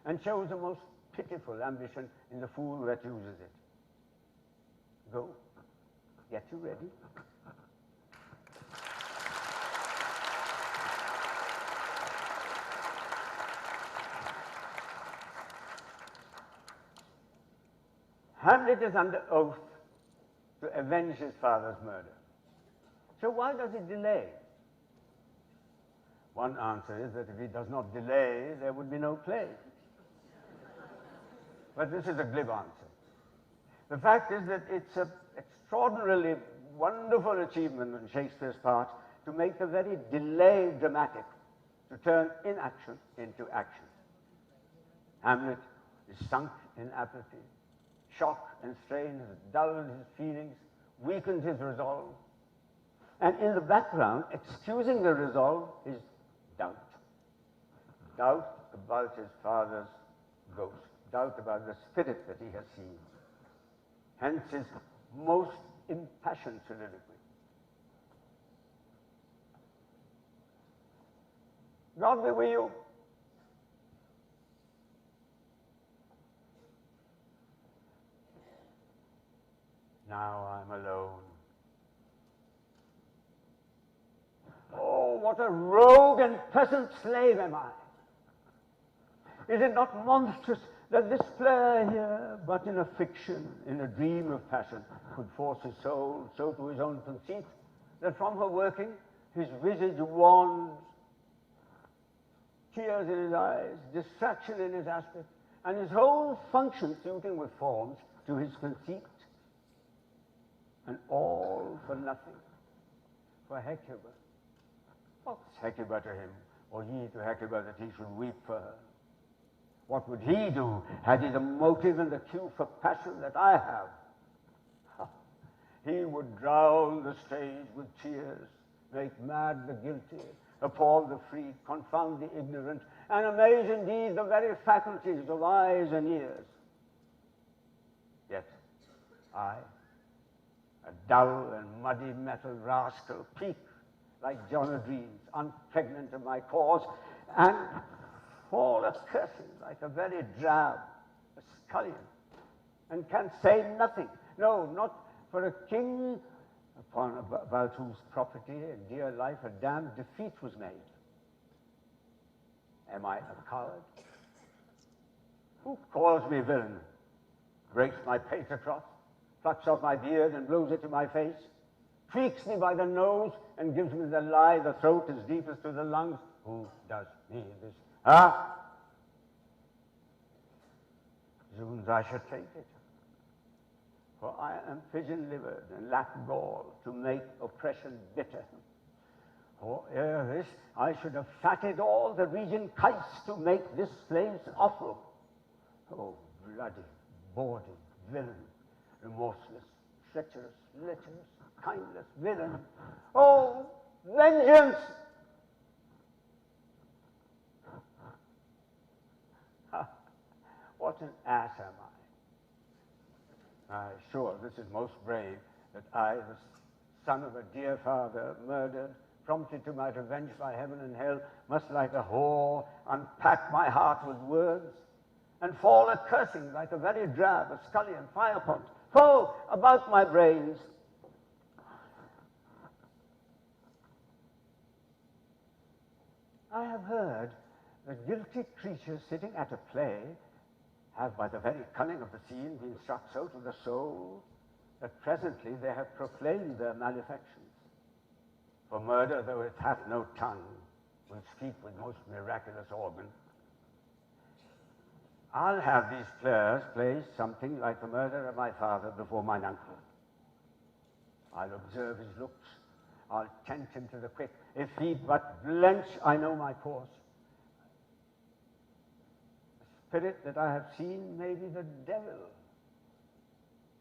and shows a most pitiful ambition in the fool that uses it. Go, get you ready. Hamlet is under oath to avenge his father's murder. So why does he delay? One answer is that if he does not delay, there would be no play. But this is a glib answer. The fact is that it's an extraordinarily wonderful achievement on Shakespeare's part to make the very delay dramatic, to turn inaction into action. Hamlet is sunk in apathy. Shock and strain has dulled his feelings, weakened his resolve. And in the background, excusing the resolve, is doubt. Doubt about his father's ghost. Doubt about the spirit that he has seen. Hence his most impassioned soliloquy. God be with you. Now I'm alone. Oh, what a rogue and peasant slave am I! Is it not monstrous that this player here, but in a fiction, in a dream of passion, could force his soul so to his own conceit, that from her working his visage wans, tears in his eyes, distraction in his aspect, and his whole function suiting with forms to his conceit, and all for nothing, for Hecuba. What's Hecuba to him, or he to Hecuba that he should weep for her? What would he do had he the motive and the cue for passion that I have? Ha. He would drown the stage with tears, make mad the guilty, appall the free, confound the ignorant, and amaze indeed the very faculties of eyes and ears. Yet I, a dull and muddy metal rascal, peak like John o' Dreams, unpregnant of my cause, and fall a cursing like a very drab, a scullion, and can say nothing. No, not for a king upon about whose property and dear life a damned defeat was made. Am I a coward? Who calls me villain? Breaks my pater cloth, plucks off my beard and blows it to my face, tweaks me by the nose and gives me the lie, the throat as deep as to the lungs. Who does me this? Ah! Zoons, I should take it. For I am pigeon-livered and lack gall to make oppression bitter. For ere this, I should have fatted all the region kites to make this slave's offal. Oh, bloody, bawdy villain, remorseless, treacherous, lecherous, kindless villain. Oh, vengeance! What an ass am I? Sure, this is most brave, that I, the son of a dear father, murdered, prompted to my revenge by heaven and hell, must like a whore unpack my heart with words, and fall a cursing like a very drab, a scullion, firepot, foe about my brains. I have heard that guilty creatures sitting at a play have, by the very cunning of the scene, been struck so to the soul that presently they have proclaimed their malefactions. For murder, though it hath no tongue, will speak with most miraculous organ. I'll have these players play something like the murder of my father before mine uncle. I'll observe his looks. I'll tempt him to the quick. If he but blench, I know my course. The spirit that I have seen may be the devil.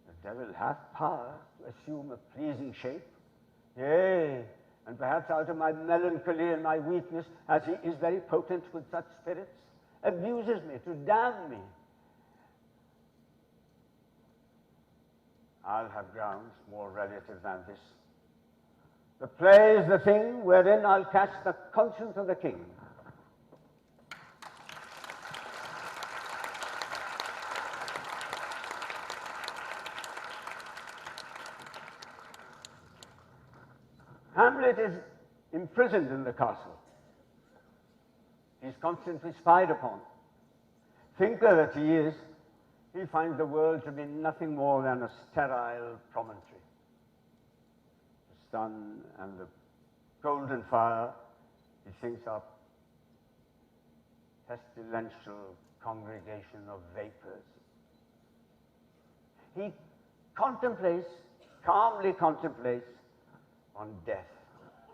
The devil hath power to assume a pleasing shape. Yea, and perhaps out of my melancholy and my weakness, as he is very potent with such spirits, abuses me to damn me. I'll have grounds more relative than this. The play is the thing wherein I'll catch the conscience of the king. Hamlet is imprisoned in the castle. He's constantly spied upon. Thinker that he is, he finds the world to be nothing more than a sterile promontory. The sun and the golden fire, he thinks, are pestilential congregation of vapors. He contemplates, calmly contemplates, on death,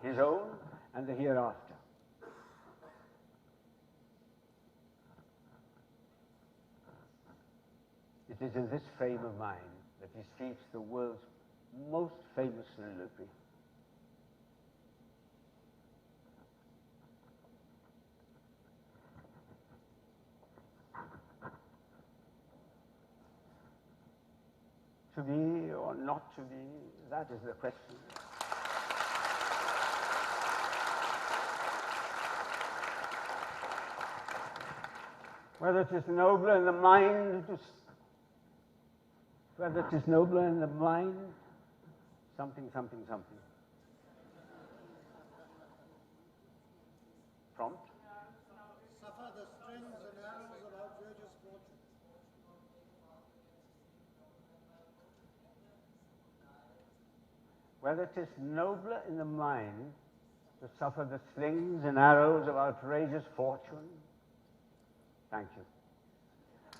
his own and the hereafter. It is in this frame of mind that he speaks the world's most famous soliloquy. To be or not to be, that is the question. Whether it is nobler in the mind whether it is nobler in the mind, something. Prompt? Suffer the strings and arrows of outrageous fortune. Whether it is nobler in the mind to suffer the slings and arrows of outrageous fortune, thank you,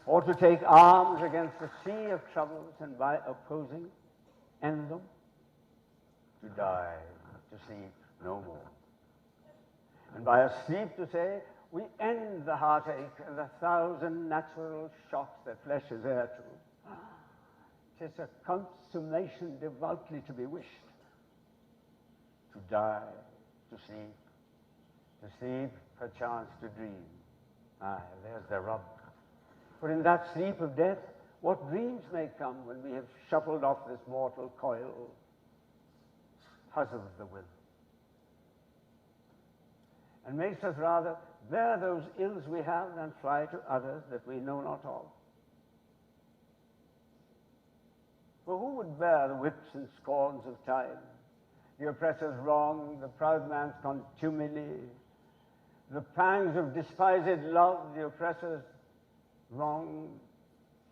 or to take arms against a sea of troubles and by opposing end them, to die, to sleep no more. And by a sleep to say, we end the heartache and the thousand natural shocks that flesh is heir to. 'Tis a consummation devoutly to be wished. To die, to sleep, perchance to dream. Aye, there's the rub. For in that sleep of death, what dreams may come when we have shuffled off this mortal coil, puzzles the will, and makes us rather bear those ills we have than fly to others that we know not of. For who would bear the whips and scorns of time, the oppressor's wrong, the proud man's contumely, the pangs of despised love, the oppressor's wrong,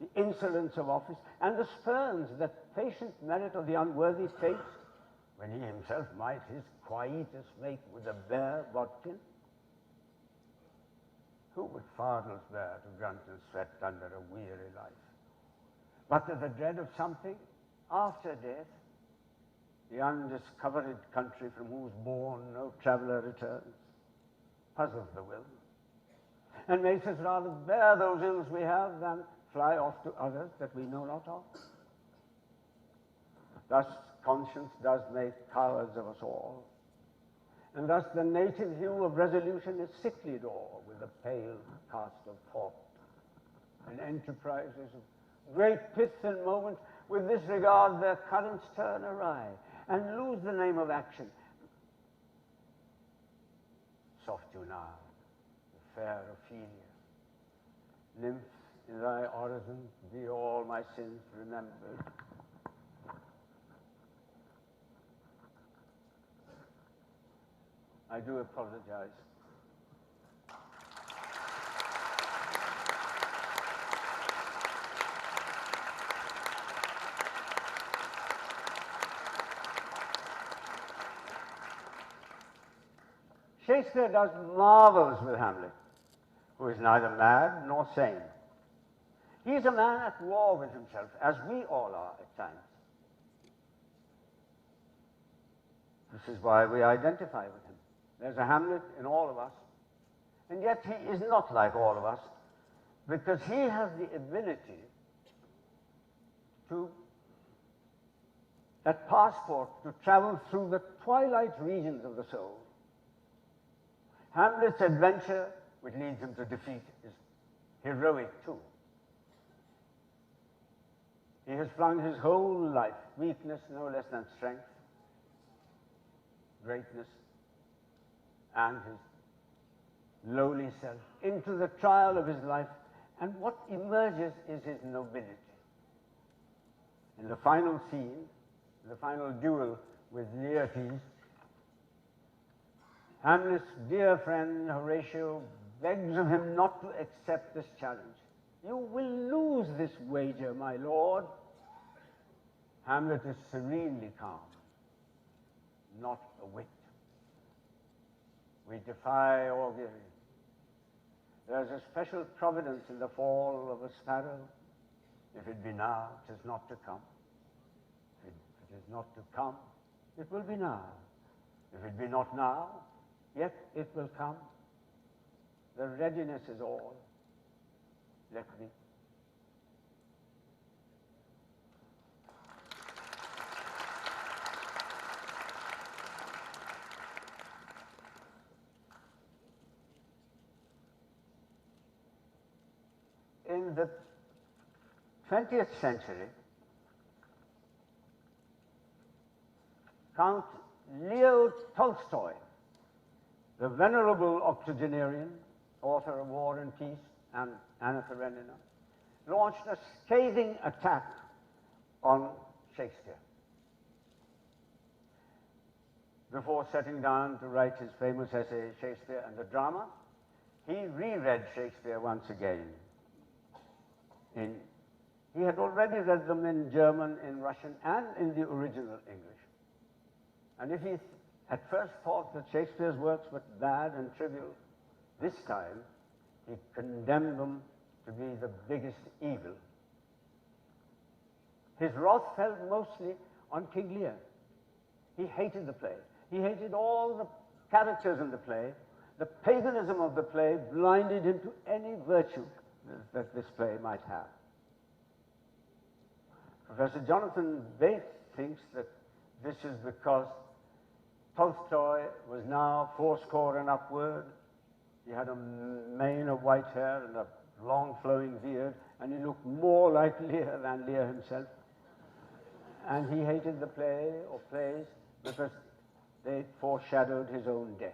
the insolence of office, and the spurns that patient merit of the unworthy taste, when he himself might his quietus make with a bare bodkin? Who would fardels bear to grunt and sweat under a weary life? But to the dread of something after death, the undiscovered country from whose bourne no traveller returns, puzzles the will, and makes us rather bear those ills we have than fly off to others that we know not of. Thus conscience does make cowards of us all, and thus the native hue of resolution is sicklied o'er with a pale cast of thought, and enterprises of great pith and moment with this regard their currents turn awry, and lose the name of action. Soft you now, the fair Ophelia, nymph, in thy orison be all my sins remembered. I do apologize. Shakespeare does marvels with Hamlet, who is neither mad nor sane. He is a man at war with himself, as we all are at times. This is why we identify with him. There's a Hamlet in all of us, and yet he is not like all of us, because he has the ability to, that passport, to travel through the twilight regions of the soul. Hamlet's adventure, which leads him to defeat, is heroic too. He has flung his whole life, weakness no less than strength, greatness, and his lowly self, into the trial of his life, and what emerges is his nobility. In the final scene, the final duel with Laertes, Hamlet's dear friend Horatio begs of him not to accept this challenge. You will lose this wager, my lord. Hamlet is serenely calm, not a whit. We defy augury. There's a special providence in the fall of a sparrow. If it be now, 'tis not to come. If it is not to come, it will be now. If it be not now, yet it will come. The readiness is all. Let me. In the 20th century, Count Leo Tolstoy, the venerable octogenarian, author of War and Peace and Anna Karenina, launched a scathing attack on Shakespeare. Before settling down to write his famous essay, Shakespeare and the Drama, he reread Shakespeare once again. He had already read them in German, in Russian, and in the original English. And if he at first thought that Shakespeare's works were bad and trivial, this time he condemned them to be the biggest evil. His wrath fell mostly on King Lear. He hated the play. He hated all the characters in the play. The paganism of the play blinded him to any virtue that this play might have. Professor Jonathan Bate thinks that this is because Tolstoy was now fourscore and upward. He had a mane of white hair and a long flowing beard, and he looked more like Lear than Lear himself. And he hated the play or plays because they foreshadowed his own death,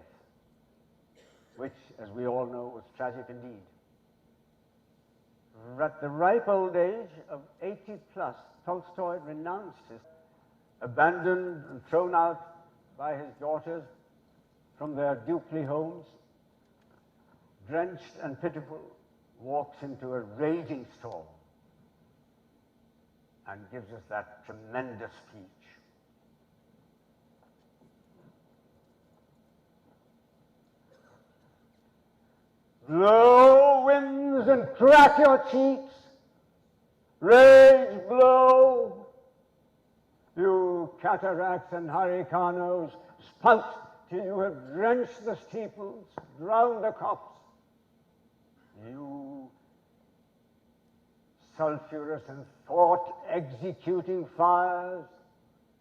which, as we all know, was tragic indeed. At the ripe old age of 80 plus, Tolstoy renounced his, abandoned and thrown out by his daughters from their dukely homes, drenched and pitiful, walks into a raging storm and gives us that tremendous speech. Blow, winds, and crack your cheeks. Rage, blow. You cataracts and hurricanos, spout till you have drenched the steeples, drowned the copse. You sulphurous and thought-executing fires,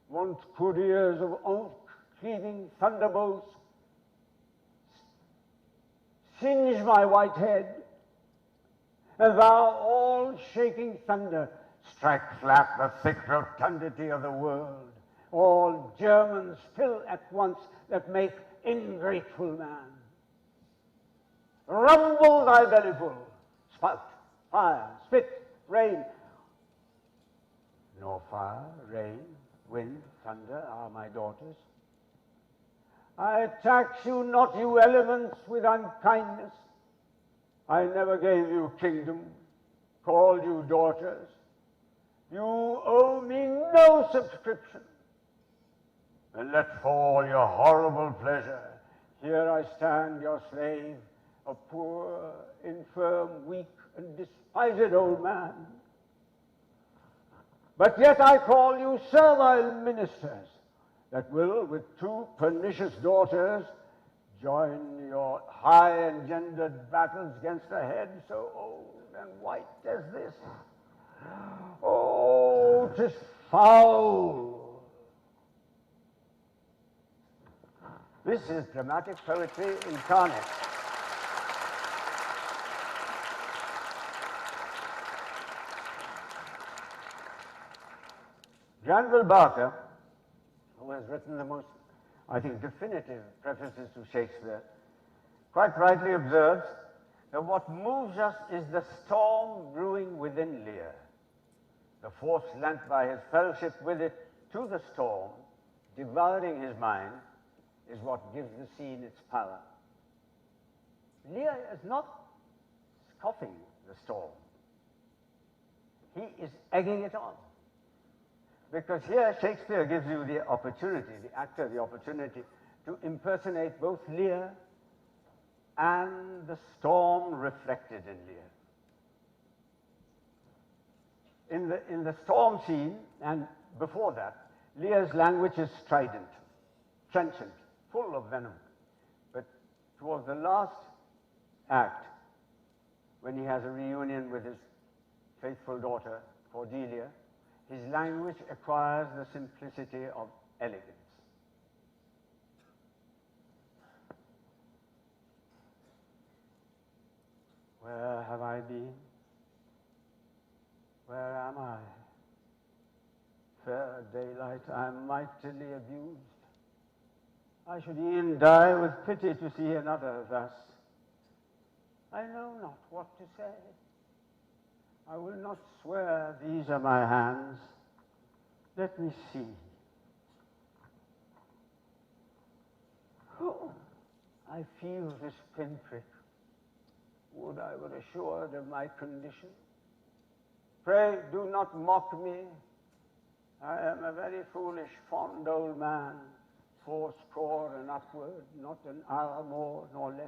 want couriers of oak-cleaving thunderbolts, singe my white head, and thou all-shaking thunder, strike flat the thick rotundity of the world, all Germans fill at once that make ingrateful man. Rumble thy bellyful, spout, fire, spit, rain. Nor fire, rain, wind, thunder are my daughters. I tax you not, you elements, with unkindness. I never gave you kingdom, called you daughters. You owe me no subscription. And let fall your horrible pleasure. Here I stand, your slave, a poor, infirm, weak, and despised old man. But yet I call you servile ministers that will, with two pernicious daughters, join your high-engendered battles against a head so old and white as this. Oh, 'tis foul. This is dramatic poetry incarnate. Granville Barker, who has written the most, I think, definitive prefaces to Shakespeare, quite rightly observes that what moves us is the storm brewing within Lear. The force lent by his fellowship with it to the storm, devouring his mind, is what gives the scene its power. Lear is not scoffing the storm. He is egging it on. Because here Shakespeare gives you the opportunity, the actor the opportunity, to impersonate both Lear and the storm reflected in Lear. In the storm scene, and before that, Lear's language is strident, trenchant, full of venom. But towards the last act, when he has a reunion with his faithful daughter, Cordelia, his language acquires the simplicity of elegance. Where have I been? Where am I? Fair daylight, I am mightily abused. I should e'en die with pity to see another thus. I know not what to say. I will not swear these are my hands. Let me see. Oh, I feel this pinprick. Would I were assured of my condition. Pray do not mock me. I am a very foolish, fond old man, 80 and upward, not an hour more nor less.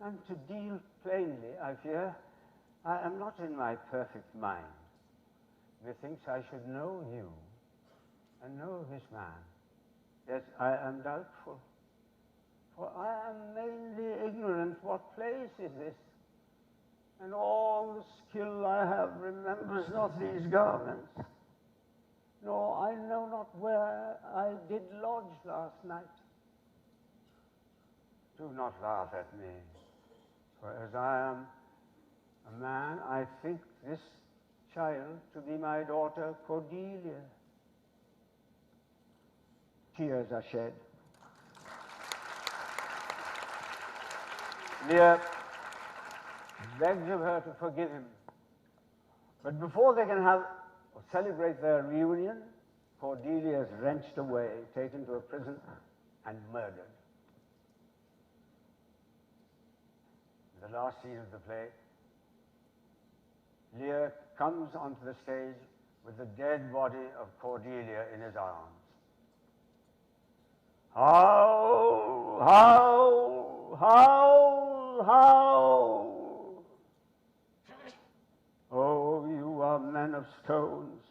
And to deal plainly, I fear, I am not in my perfect mind. Methinks I should know you and know this man. Yet I am doubtful, for I am mainly ignorant what place is this, and all the skill I have remembers not these garments, nor I know not where I did lodge last night. Do not laugh at me, for as I am a man, I think this child to be my daughter Cordelia. Tears are shed. Lear begs of her to forgive him. But before they can have or celebrate their reunion, Cordelia is wrenched away, taken to a prison, and murdered. In the last scene of the play, Lear comes onto the stage with the dead body of Cordelia in his arms. Howl, howl, howl, howl. Oh, you are men of stones.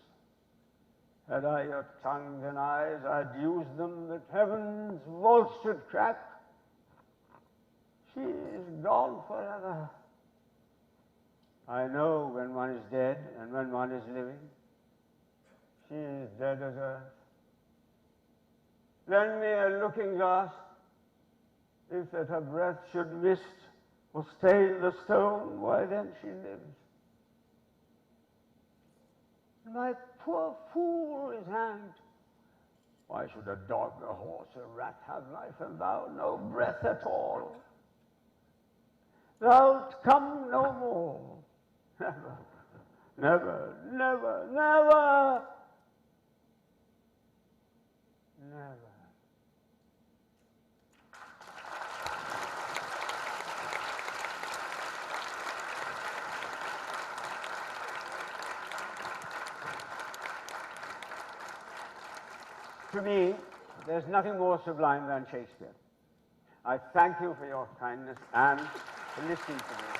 Had I your tongues and eyes, I'd use them that heaven's vault should crack. She is gone forever. I know when one is dead and when one is living. She is dead as earth. Lend me a looking glass, if that her breath should mist or stain the stone, why then she lives. My poor fool is hanged. Why should a dog, a horse, a rat have life, and thou no breath at all? Thou'lt come no more. Never, never, never, never, never. To me, There's nothing more sublime than Shakespeare. I thank you for your kindness and for listening to me.